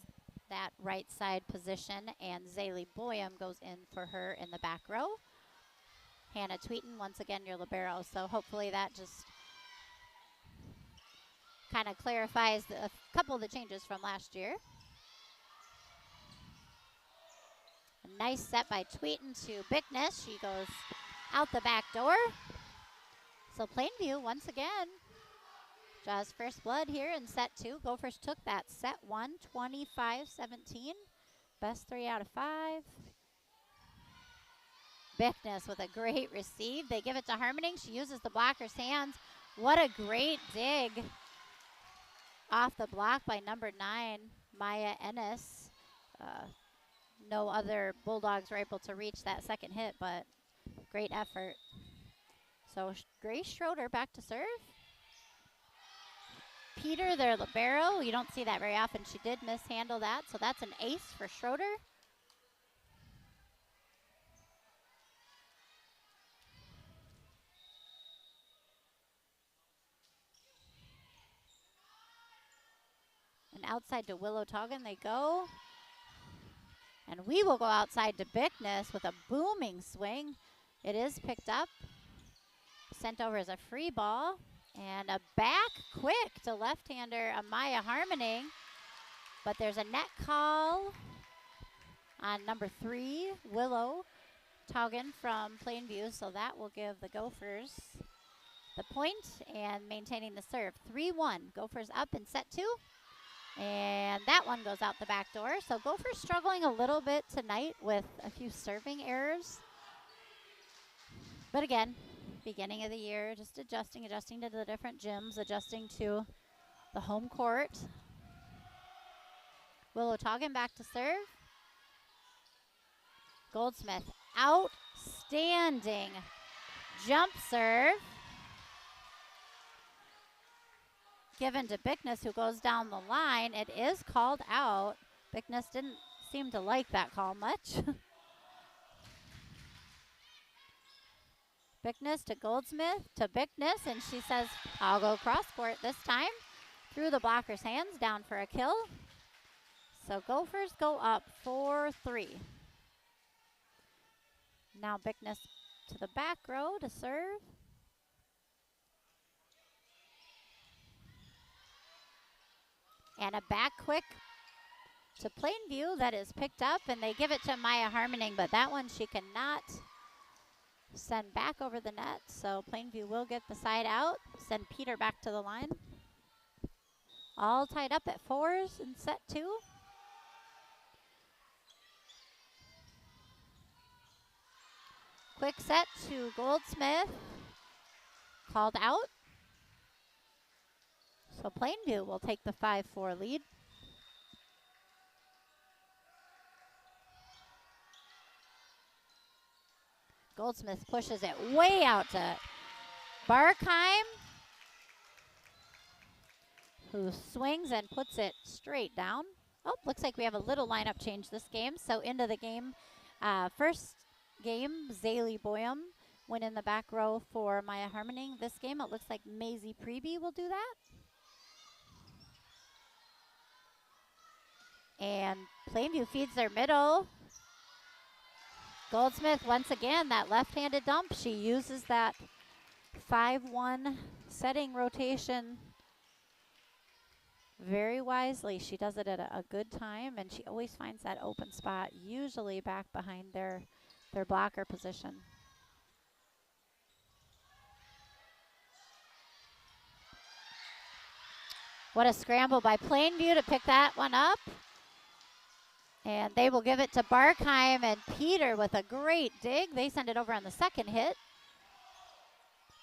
that right side position, and Zaylee Boyum goes in for her in the back row. Hannah Tweeten, once again, your libero. So hopefully that just kind of clarifies a couple of the changes from last year. A nice set by Tweeten to Bickness. She goes out the back door. So Plainview, once again, draws first blood here in set 2. Gophers took that set 1, 25-17. Best 3 out of 5. Bickness with a great receive. They give it to Harmoning. She uses the blocker's hands. What a great dig off the block by number 9, Maya Ennis. No other Bulldogs were able to reach that second hit, but great effort. So Grace Schroeder back to serve. Peter, their libero. You don't see that very often. She did mishandle that, so that's an ace for Schroeder. And outside to Willow Toggan they go. And we will go outside to Bickness with a booming swing. It is picked up. Sent over as a free ball. And a back quick to left-hander Amaya Harmoning. But there's a net call on number 3, Willow Toggan from Plainview. So that will give the Gophers the point and maintaining the serve. 3-1. Gophers up in set 2. And that one goes out the back door. So Gophers struggling a little bit tonight with a few serving errors. But again, beginning of the year, just adjusting to the different gyms, adjusting to the home court. Willow Toggan back to serve. Goldsmith, outstanding jump serve. Given to Bickness, who goes down the line. It is called out. Bickness didn't seem to like that call much. Bickness to Goldsmith to Bickness, and she says, I'll go cross court this time. Through the blocker's hands, down for a kill. So Gophers go up 4-3. Now Bickness to the back row to serve. And a back quick to Plainview that is picked up, and they give it to Maya Harmoning, but that one she cannot send back over the net. So Plainview will get the side out, send Peter back to the line. All tied up at 4s in set 2. Quick set to Goldsmith, called out. So Plainview will take the 5-4 lead. Goldsmith pushes it way out to Barkheim, who swings and puts it straight down. Oh, looks like we have a little lineup change this game. So into the game, first game, Zaylee Boyum went in the back row for Maya Harmoning. This game, it looks like Maisie Preby will do that. And Plainview feeds their middle. Goldsmith, once again, that left-handed dump. She uses that 5-1 setting rotation very wisely. She does it at a good time, and she always finds that open spot, usually back behind their blocker position. What a scramble by Plainview to pick that one up. And they will give it to Barkheim, and Peter with a great dig. They send it over on the second hit.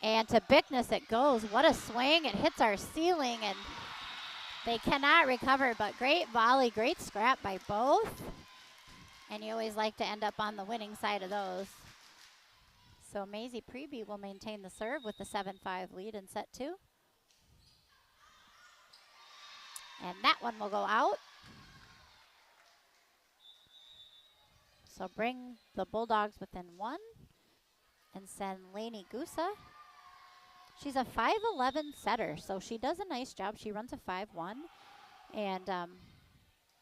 And to Bickness it goes. What a swing. It hits our ceiling, and they cannot recover, but great volley, great scrap by both. And you always like to end up on the winning side of those. So Maisie Preby will maintain the serve with the 7-5 lead in set 2. And that one will go out. So bring the Bulldogs within 1 and send Lainey Gusa. She's a 5'11" setter, so she does a nice job. She runs a 5'1", and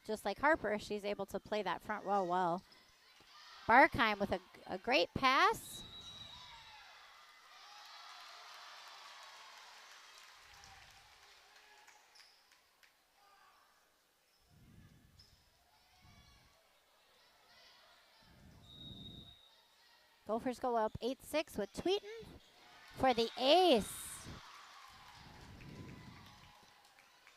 just like Harper, she's able to play that front row well. Barkheim with a great pass. Gophers go up 8-6 with Tweeten for the ace.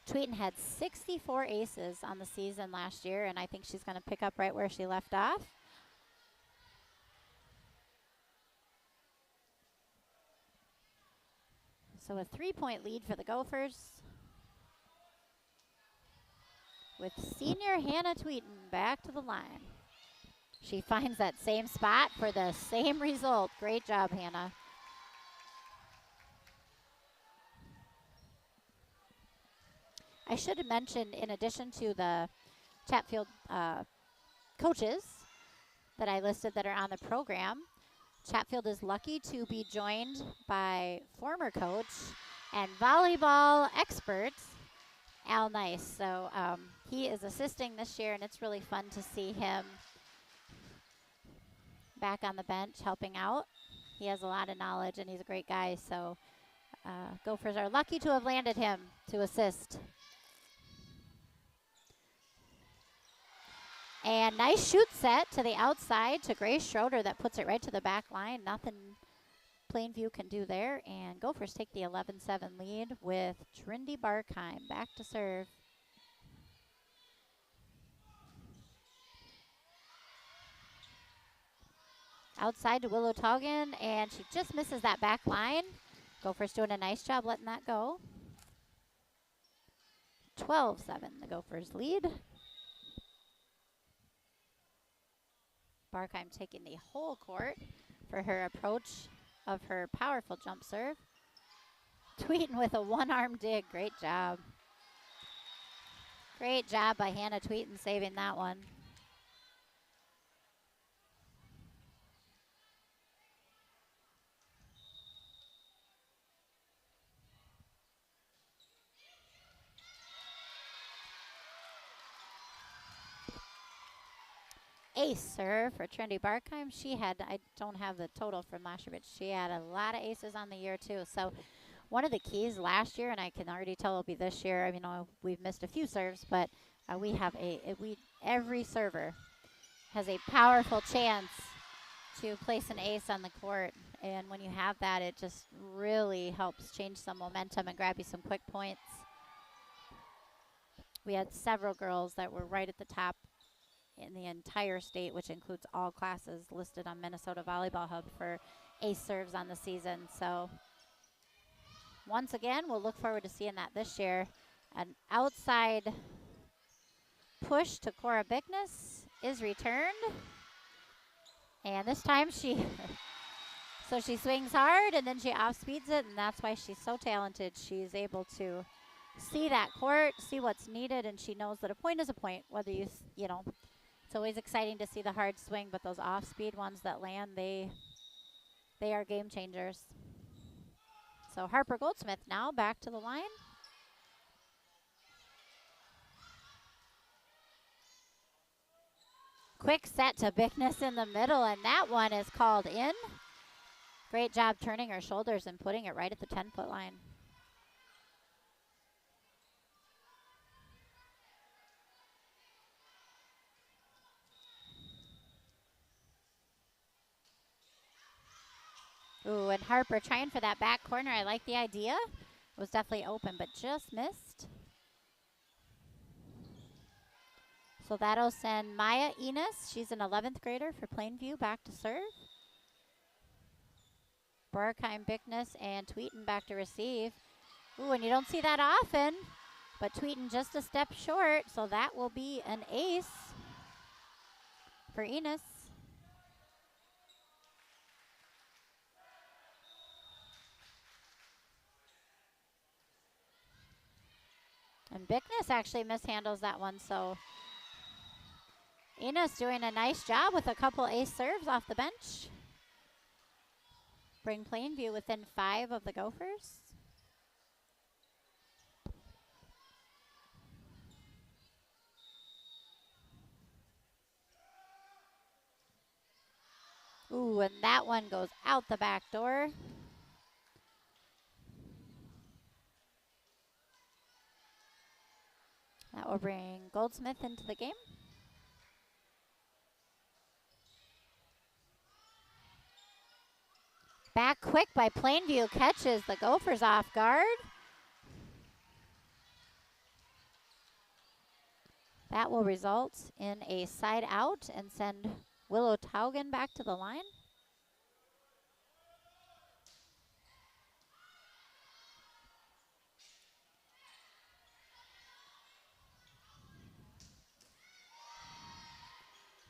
Tweeten had 64 aces on the season last year, and I think she's going to pick up right where she left off. So a 3-point lead for the Gophers, with senior Hannah Tweeten back to the line. She finds that same spot for the same result. Great job, Hannah. I should have mentioned, in addition to the Chatfield coaches that I listed that are on the program, Chatfield is lucky to be joined by former coach and volleyball expert, Al Nice. So he is assisting this year, and it's really fun to see him back on the bench helping out. He has a lot of knowledge, and he's a great guy. So Gophers are lucky to have landed him to assist. And nice shoot set to the outside to Grace Schroeder that puts it right to the back line. Nothing Plainview can do there. And Gophers take the 11-7 lead with Trindy Barkheim back to serve. Outside to Willow Taugen, and she just misses that back line. Gophers doing a nice job letting that go. 12-7, the Gophers lead. Barkheim taking the whole court for her approach of her powerful jump serve. Tweeten with a one-arm dig. Great job. Great job by Hannah Tweeten saving that one. Ace serve for Trindy Barkheim. She had, I don't have the total from last year, but she had a lot of aces on the year too. So one of the keys last year, and I can already tell it'll be this year, I mean, we've missed a few serves, but we have every server has a powerful chance to place an ace on the court. And when you have that, it just really helps change some momentum and grab you some quick points. We had several girls that were right at the top in the entire state, which includes all classes, listed on Minnesota Volleyball Hub for ace serves on the season. So once again, we'll look forward to seeing that this year. An outside push to Cora Bickness is returned. And this time she swings hard and then she off speeds it, and that's why she's so talented. She's able to see that court, see what's needed, and she knows that a point is a point, whether you know, it's always exciting to see the hard swing, but those off-speed ones that land, they are game changers. So Harper Goldsmith now back to the line. Quick set to Bickness in the middle, and that one is called in. Great job turning her shoulders and putting it right at the 10-foot line. Ooh, and Harper trying for that back corner. I like the idea. It was definitely open, but just missed. So that'll send Maya Enos, she's an 11th grader for Plainview, back to serve. Barkheim, Bickness, and Tweeten back to receive. Ooh, and you don't see that often, but Tweeten just a step short, so that will be an ace for Enos. And Bickness actually mishandles that one, so Enos doing a nice job with a couple ace serves off the bench. Bring Plainview within 5 of the Gophers. Ooh, and that one goes out the back door. That will bring Goldsmith into the game. Back quick by Plainview catches the Gophers off guard. That will result in a side out and send Willow Taugen back to the line.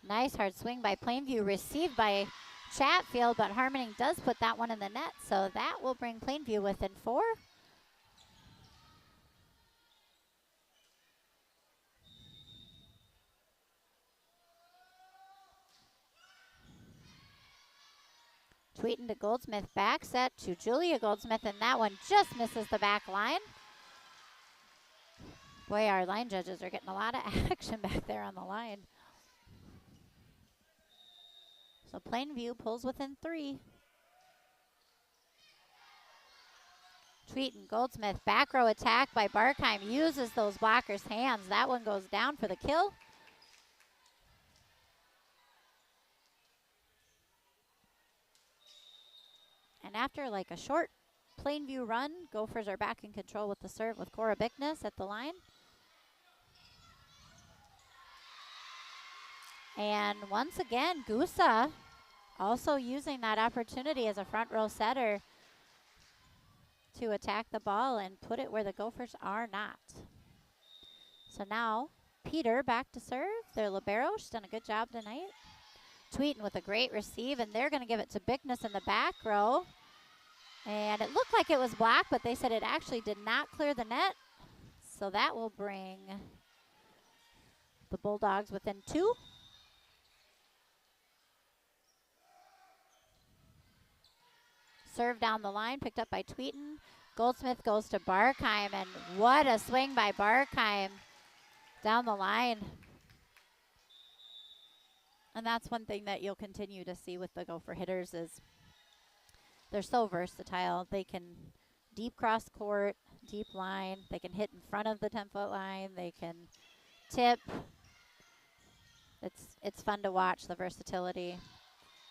Nice hard swing by Plainview, received by Chatfield, but Harmoning does put that one in the net, so that will bring Plainview within 4. Tweeting to Goldsmith, back set to Julia Goldsmith, and that one just misses the back line. Boy, our line judges are getting a lot of action back there on the line. So Plainview pulls within 3. Tweeting, Goldsmith, back row attack by Barkheim, uses those blockers' hands. That one goes down for the kill. And after like a short Plainview run, Gophers are back in control with the serve with Cora Bickness at the line. And once again, Gusa also using that opportunity as a front row setter to attack the ball and put it where the Gophers are not. So now Peter back to serve. Their libero, she's done a good job tonight. Tweeting with a great receive, and they're going to give it to Bickness in the back row. And it looked like it was blocked, but they said it actually did not clear the net. So that will bring the Bulldogs within 2. Serve down the line, picked up by Tweeton. Goldsmith goes to Barkheim, and what a swing by Barkheim down the line. And that's one thing that you'll continue to see with the Gopher hitters is they're so versatile. They can deep cross court, deep line. They can hit in front of the 10-foot line. They can tip. It's fun to watch, the versatility.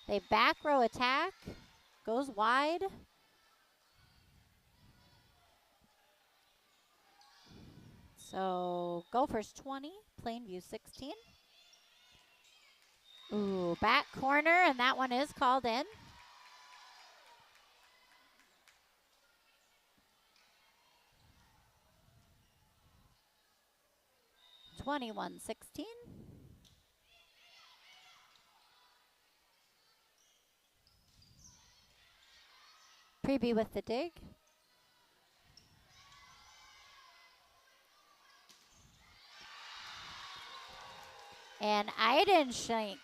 They back row attack, goes wide. So Gophers 20, Plainview 16. Ooh, back corner, and that one is called in. (21-16). Preby with the dig. And Eidenschenk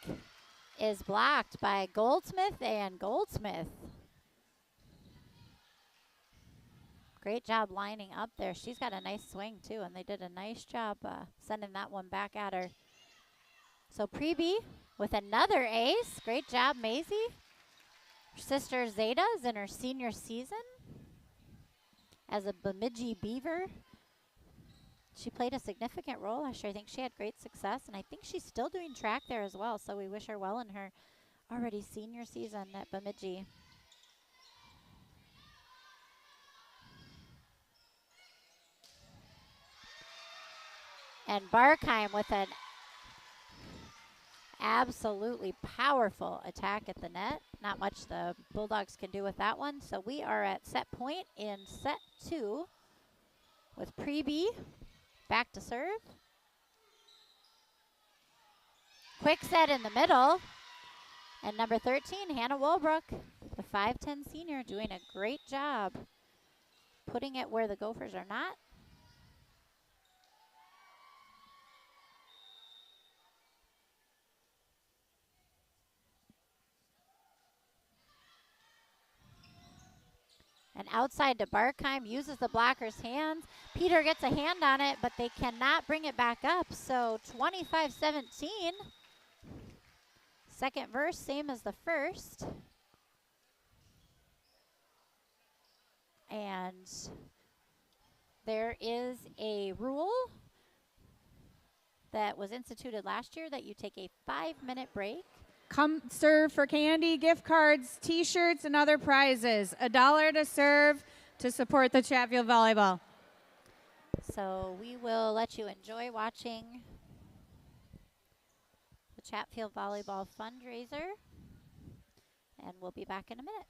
is blocked by Goldsmith, and Goldsmith. Great job lining up there. She's got a nice swing too, and they did a nice job sending that one back at her. So Preby with another ace. Great job, Maisie. Her sister Zeta is in her senior season as a Bemidji Beaver. She played a significant role last year. I think she had great success, and I think she's still doing track there as well, so we wish her well in her already senior season at Bemidji. And Barkheim with an absolutely powerful attack at the net. Not much the Bulldogs can do with that one. So we are at set point in set 2 with Preby back to serve. Quick set in the middle. And number 13, Hannah Wolbrook, the 5'10" senior, doing a great job putting it where the Gophers are not. And outside to Barkheim, uses the blocker's hands. Peter gets a hand on it, but they cannot bring it back up. So 25-17. Second verse, same as the first. And there is a rule that was instituted last year that you take a 5-minute break Come serve for candy, gift cards, T-shirts, and other prizes. $1 to serve to support the Chatfield Volleyball. So we will let you enjoy watching the Chatfield Volleyball fundraiser, and we'll be back in a minute.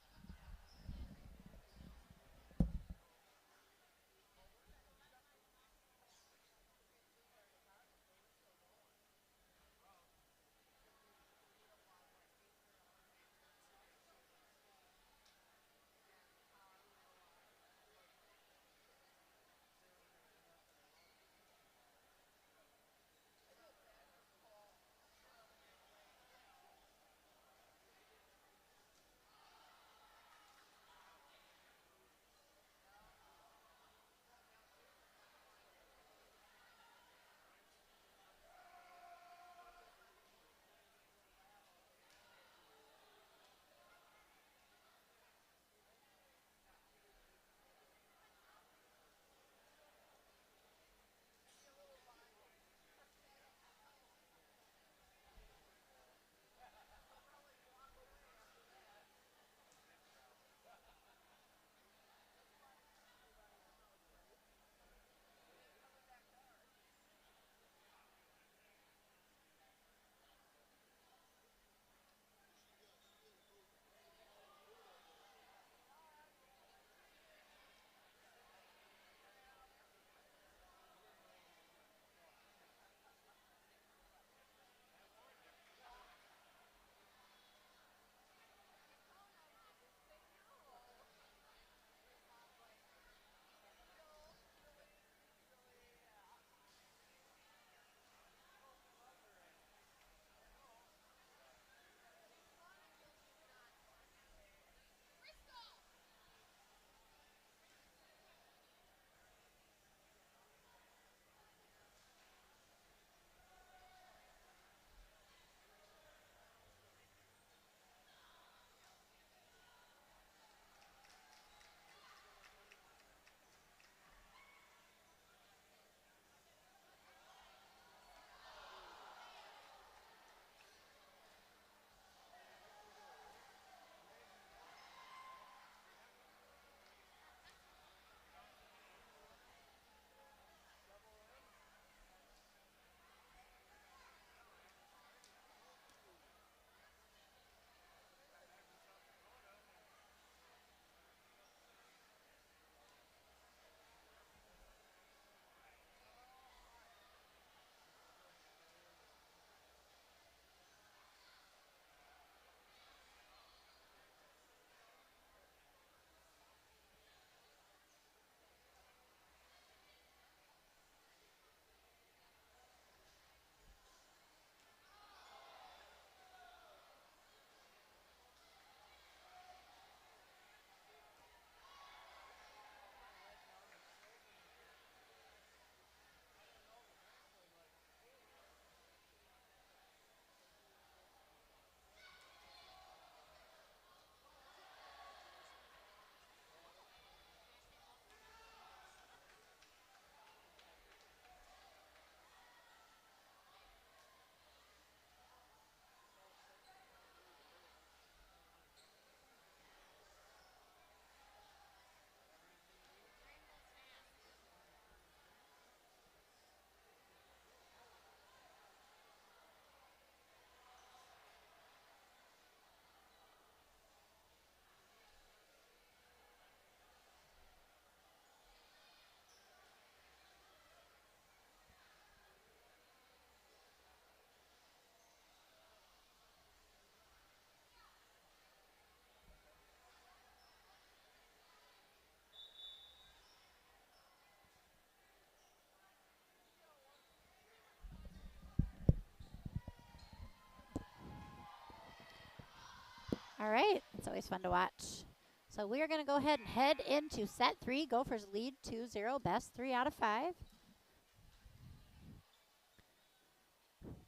All right, it's always fun to watch. So we are going to go ahead and head into set 3. Gophers lead 2-0, best 3 out of 5.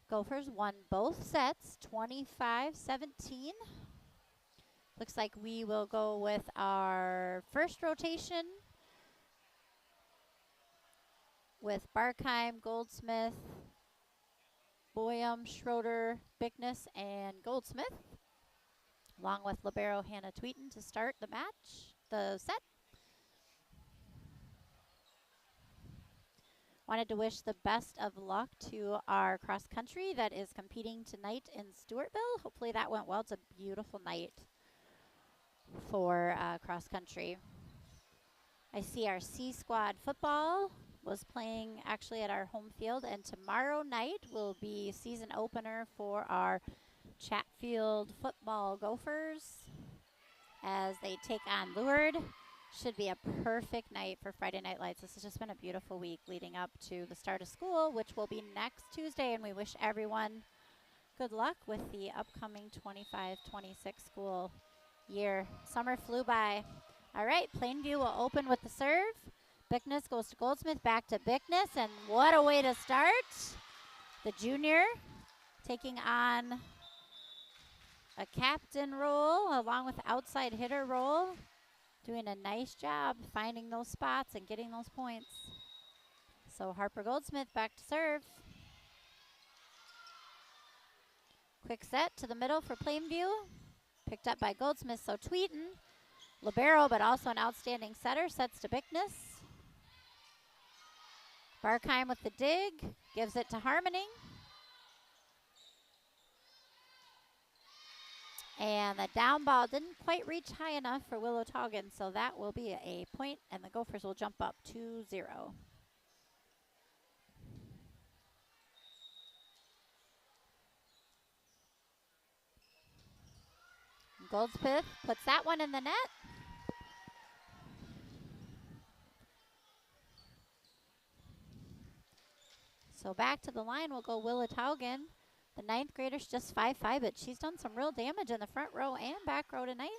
Gophers won both sets, 25-17. Looks like we will go with our first rotation with Barkheim, Goldsmith, Boyum, Schroeder, Bickness, and Goldsmith, along with libero Hannah Tweeten to start the match, the set. Wanted to wish the best of luck to our cross country that is competing tonight in Stewartville. Hopefully that went well. It's a beautiful night for cross country. I see our C Squad football was playing actually at our home field, and tomorrow night will be season opener for our Chatfield Football Gophers as they take on Lured. Should be a perfect night for Friday Night Lights. This has just been a beautiful week leading up to the start of school, which will be next Tuesday, and we wish everyone good luck with the upcoming 25-26 school year. Summer flew by. All right, Plainview will open with the serve. Bickness goes to Goldsmith, back to Bickness, and what a way to start. The junior taking on a captain role along with outside hitter role. Doing a nice job finding those spots and getting those points. So Harper Goldsmith back to serve. Quick set to the middle for Plainview. Picked up by Goldsmith, so Tweeten. Libero, but also an outstanding setter, sets to Bickness. Barkheim with the dig, gives it to Harmoning. And the down ball didn't quite reach high enough for Willow Taugen, so that will be a point, and the Gophers will jump up 2-0. Goldsmith puts that one in the net. So back to the line will go Willow Taugen. The ninth grader's just 5'5", but she's done some real damage in the front row and back row tonight.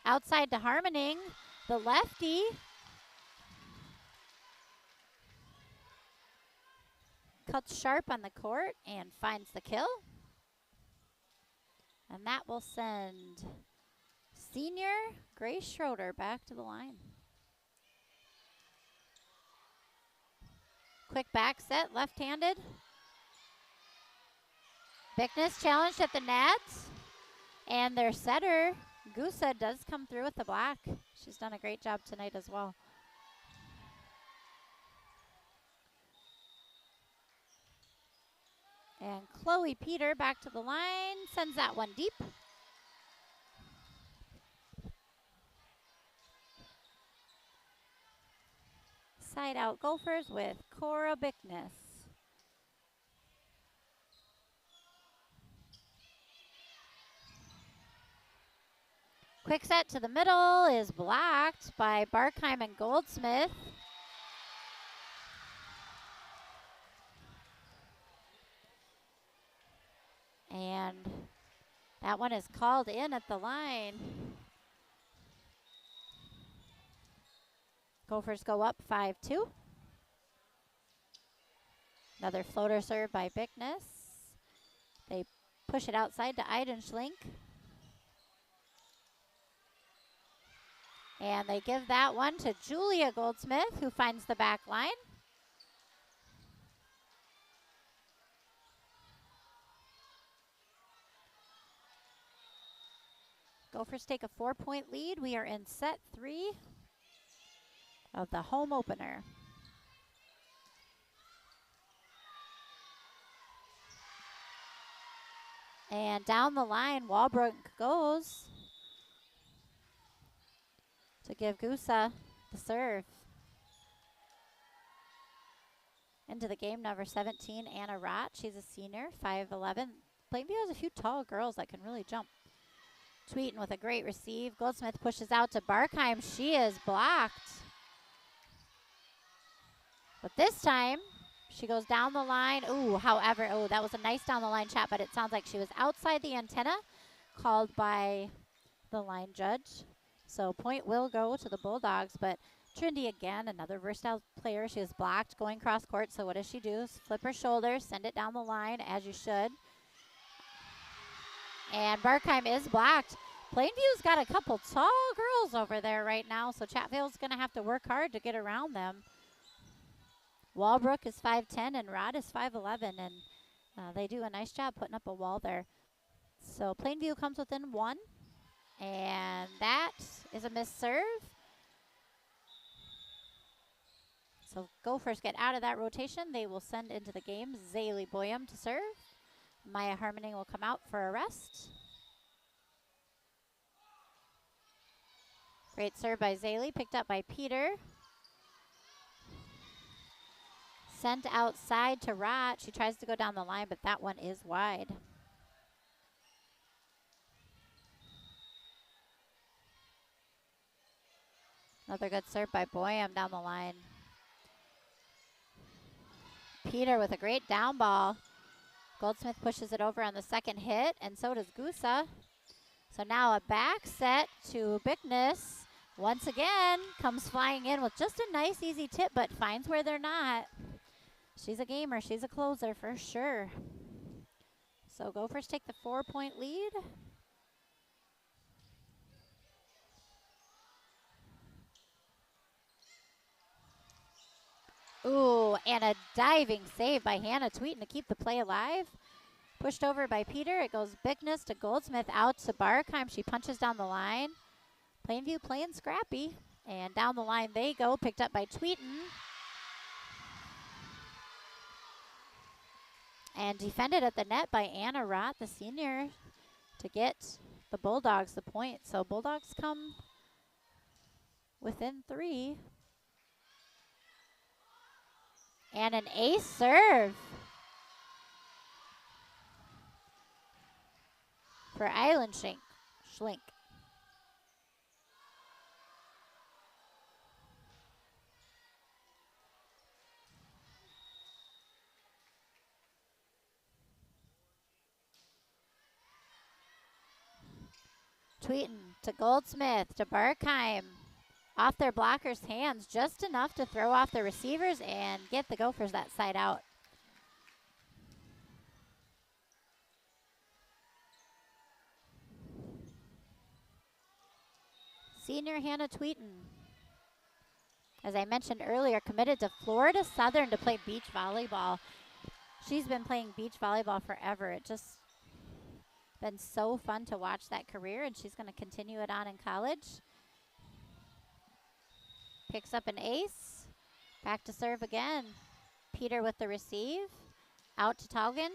Outside to Harmoning, the lefty. Cuts sharp on the court and finds the kill. And that will send senior Grace Schroeder back to the line. Quick back set, left-handed. Bickness challenged at the net, and their setter, Gusa, does come through with the block. She's done a great job tonight as well. And Chloe Peter back to the line, sends that one deep. Side out Gophers with Cora Bickness. Quick set to the middle is blocked by Barkheim and Goldsmith. And that one is called in at the line. Gophers go up 5-2. Another floater serve by Bickness. They push it outside to Eidenschlink. And they give that one to Julia Goldsmith, who finds the back line. Gophers take a 4-point lead. We are in set 3 of the home opener. And down the line, Walbrook goes to give Gusa the serve. Into the game, number 17, Anna Rott. She's a senior, 5'11". Plainview has a few tall girls that can really jump. Tweeten with a great receive. Goldsmith pushes out to Barkheim. She is blocked. But this time, she goes down the line. Ooh, however, that was a nice down the line shot, but it sounds like she was outside the antenna, called by the line judge. So point will go to the Bulldogs, but Trinity again, another versatile player. She is blocked going cross court, so what does she do? Flip her shoulder, send it down the line, as you should. And Barkheim is blocked. Plainview's got a couple tall girls over there right now, so Chatfield's going to have to work hard to get around them. Walbrook is 5'10", and Rod is 5'11", and they do a nice job putting up a wall there. So Plainview comes within 1, and that is a missed serve. So Gophers get out of that rotation. They will send into the game Zaylee Boyum to serve. Maya Harmoning will come out for a rest. Great serve by Zaylee, picked up by Peter. Sent outside to Rott. She tries to go down the line, but that one is wide. Another good serve by Boyum down the line. Peter with a great down ball. Goldsmith pushes it over on the second hit, and so does Gusa. So now a back set to Bickness. Once again, comes flying in with just a nice, easy tip, but finds where they're not. She's a gamer. She's a closer for sure. So Gophers take the 4-point lead. Ooh, and a diving save by Hannah Tweeten to keep the play alive. Pushed over by Peter. It goes Bickness to Goldsmith, out to Barkheim. She punches down the line. Plainview playing scrappy. And down the line they go, picked up by Tweeten. And defended at the net by Anna Rott, the senior, to get the Bulldogs the point. So Bulldogs come within 3. And an ace serve for Island Schlink. Tweeten to Goldsmith to Barkheim. Off their blockers' hands, just enough to throw off the receivers and get the Gophers that side out. Senior Hannah Tweeten, as I mentioned earlier, committed to Florida Southern to play beach volleyball. She's been playing beach volleyball forever. It just been so fun to watch that career, and she's going to continue it on in college. Picks up an ace. Back to serve again. Peter with the receive. Out to Taugen.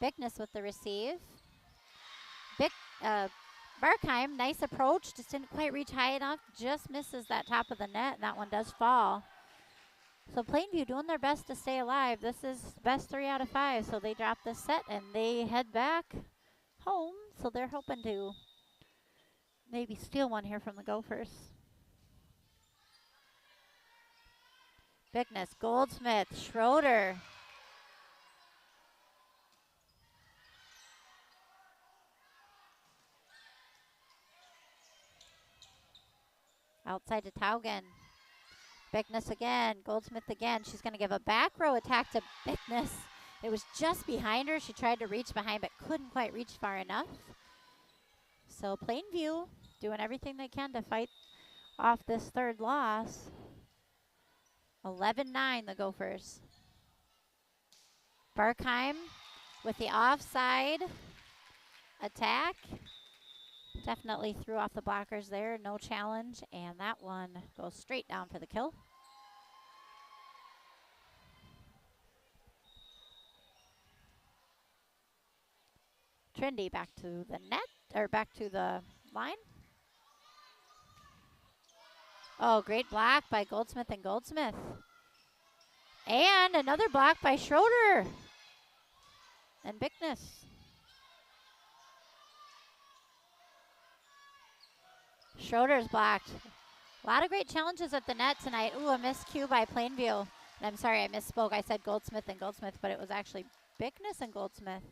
Bickness with the receive. Barkheim, nice approach. Just didn't quite reach high enough. Just misses that top of the net, and that one does fall. So Plainview doing their best to stay alive. This is best 3 out of 5, so they drop this set, and they head back home. So they're hoping to maybe steal one here from the Gophers. Bickness, Goldsmith, Schroeder. Outside to Taugen. Bickness again, Goldsmith again. She's going to give a back row attack to Bickness. It was just behind her. She tried to reach behind, but couldn't quite reach far enough. So Plainview doing everything they can to fight off this third loss. 11-9, the Gophers. Barkheim with the offside attack. Definitely threw off the blockers there, no challenge, and that one goes straight down for the kill. Trendy back to the net, or back to the line. Oh, great block by Goldsmith and Goldsmith. And another block by Schroeder and Bickness. Schroeder's blocked. A lot of great challenges at the net tonight. Ooh, a missed cue by Plainview. And I'm sorry, I misspoke. I said Goldsmith and Goldsmith, but it was actually Bickness and Goldsmith.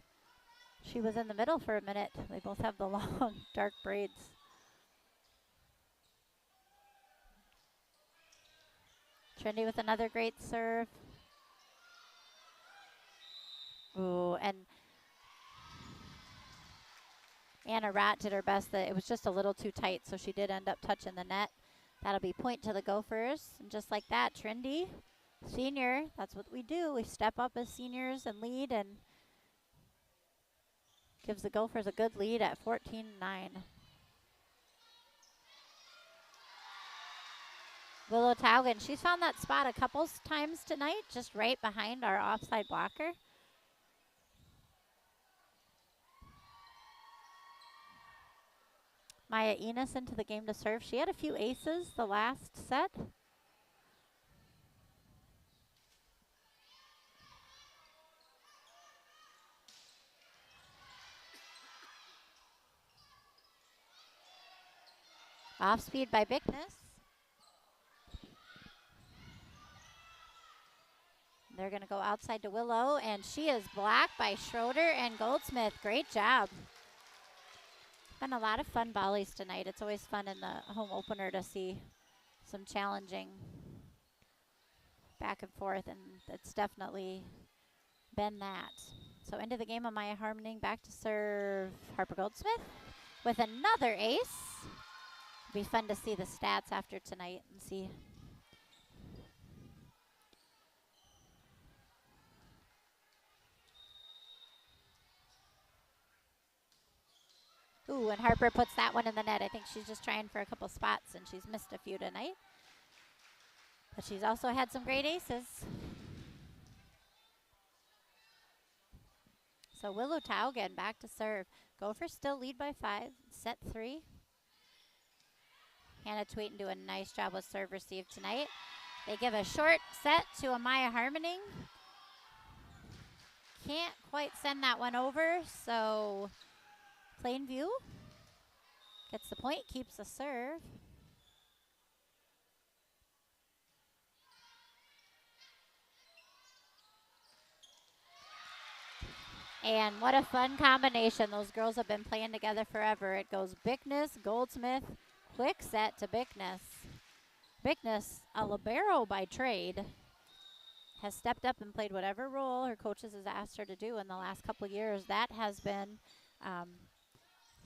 She was in the middle for a minute. They both have the long, dark braids. Trendy with another great serve. Ooh, and Anna Rott did her best. It was just a little too tight, so she did end up touching the net. That'll be point to the Gophers. And just like that, Trendy Senior, that's what we do. We step up as seniors and lead, and gives the Gophers a good lead at 14-9. Willow Taugen, she's found that spot a couple times tonight, just right behind our offside blocker. Maya Enos into the game to serve. She had a few aces the last set. Off speed by Bickness. They're going to go outside to Willow, and she is blocked by Schroeder and Goldsmith. Great job. Been a lot of fun volleys tonight. It's always fun in the home opener to see some challenging back and forth, and it's definitely been that. So into the game of Maya Harmoning, back to serve Harper Goldsmith with another ace. It'll be fun to see the stats after tonight and see. Ooh, and Harper puts that one in the net. I think she's just trying for a couple spots, and she's missed a few tonight. But she's also had some great aces. So Willow Taugen back to serve. Gophers still lead by 5, set 3. Hannah Tweeten do a nice job with serve receive tonight. They give a short set to Amaya Harmoning. Can't quite send that one over, so Plainview gets the point, keeps the serve. And what a fun combination. Those girls have been playing together forever. It goes Bickness, Goldsmith, quick set to Bickness. Bickness, a libero by trade, has stepped up and played whatever role her coaches has asked her to do in the last couple of years. That has been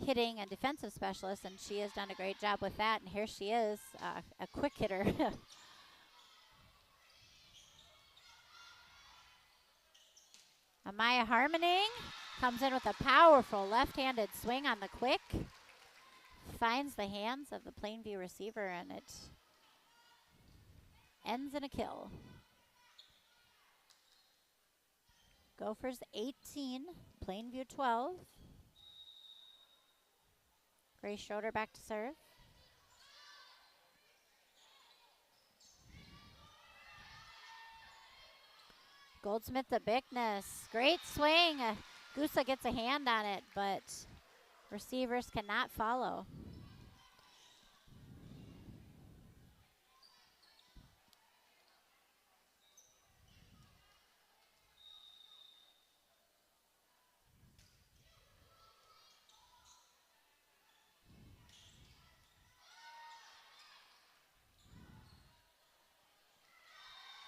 hitting and defensive specialist, and she has done a great job with that. And here she is, a quick hitter. Amaya Harmoning comes in with a powerful left-handed swing on the quick. Finds the hands of the Plainview receiver, and it ends in a kill. Gophers 18, Plainview 12. Grace Schroeder back to serve. Goldsmith to Bickness. Great swing. Gusa gets a hand on it, but receivers cannot follow.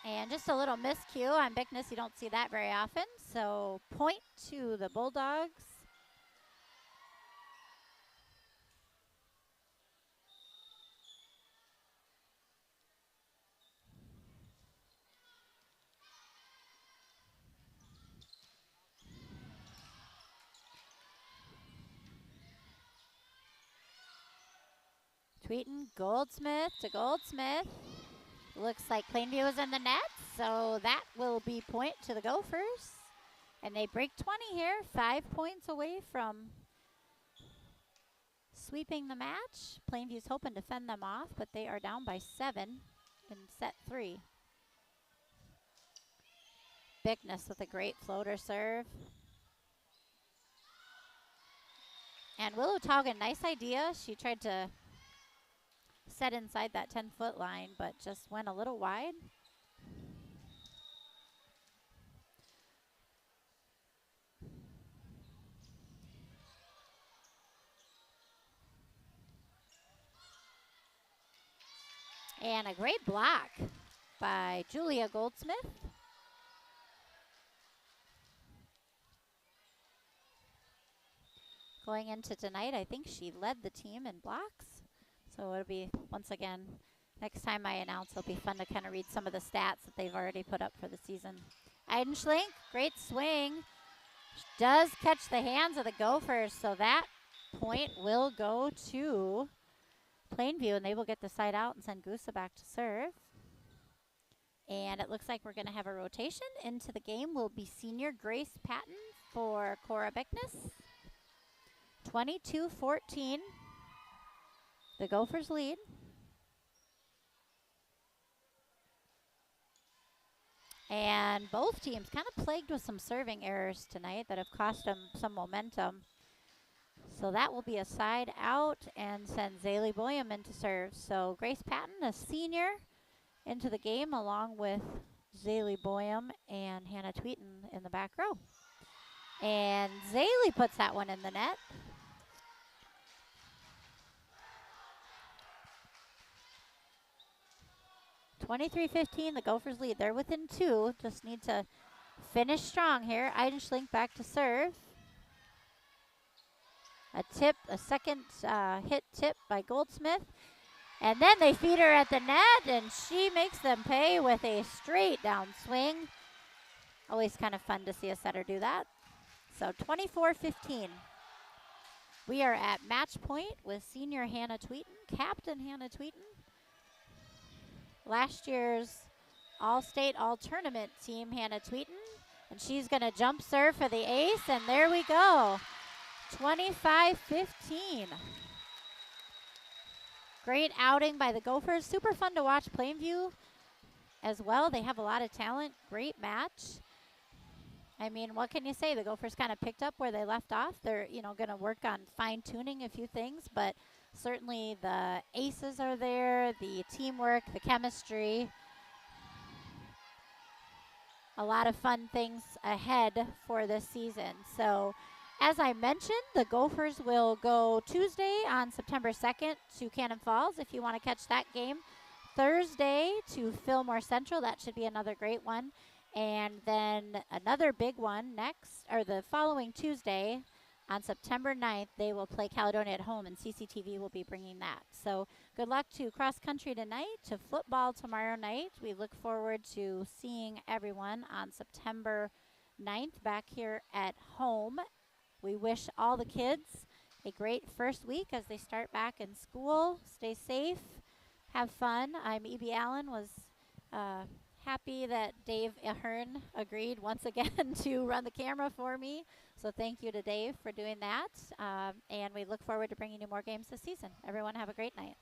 And just a little miscue on Bickness. You don't see that very often. So point to the Bulldogs. Tweeten, Goldsmith to Goldsmith. Looks like Plainview is in the net, so that will be point to the Gophers. And they break 20 here, 5 points away from sweeping the match. Plainview's hoping to fend them off, but they are down by 7 in set 3. Bickness with a great floater serve. And Willow Taugen, nice idea. She tried to set inside that 10-foot line, but just went a little wide. And a great block by Julia Goldsmith. Going into tonight, I think she led the team in blocks. So it'll be, once again, Next time I announce, it'll be fun to kind of read some of the stats that they've already put up for the season. Eidenschlink, great swing. Does catch the hands of the Gophers, so that point will go to Plainview, and they will get the side out and send Gusa back to serve. And it looks like we're going to have a rotation. Into the game will be senior Grace Patton for Cora Bickness. 22-14. The Gophers lead. And both teams kind of plagued with some serving errors tonight that have cost them some momentum. So that will be a side out and send Zaylee Boyum in to serve. So Grace Patton, a senior, into the game along with Zaylee Boyum and Hannah Tweeten in the back row. And Zaylee puts that one in the net. (23-15), the Gophers lead. They're within 2. Just need to finish strong here. Eidenschlink back to serve. A second hit tip by Goldsmith. And then they feed her at the net, and she makes them pay with a straight down swing. Always kind of fun to see a setter do that. So 24-15. We are at match point with senior Hannah Tweeten, captain Hannah Tweeten. Last year's All-State, All-Tournament team, Hannah Tweeten. And she's going to jump serve for the ace, and there we go. 25-15. Great outing by the Gophers. Super fun to watch Plainview as well. They have a lot of talent. Great match. I mean, what can you say? The Gophers kind of picked up where they left off. They're, going to work on fine-tuning a few things, but certainly the aces are there, the teamwork, the chemistry. A lot of fun things ahead for this season. So, as I mentioned, the Gophers will go Tuesday on September 2nd to Cannon Falls if you want to catch that game. Thursday to Fillmore Central. That should be another great one. And then another big one the following Tuesday on September 9th, they will play Caledonia at home, and CCTV will be bringing that. So good luck to cross country tonight, to football tomorrow night. We look forward to seeing everyone on September 9th back here at home. We wish all the kids a great first week as they start back in school. Stay safe, have fun. I'm E.B. Allen, was happy that Dave Ahern agreed once again to run the camera for me. So thank you to Dave for doing that. And we look forward to bringing you more games this season. Everyone have a great night.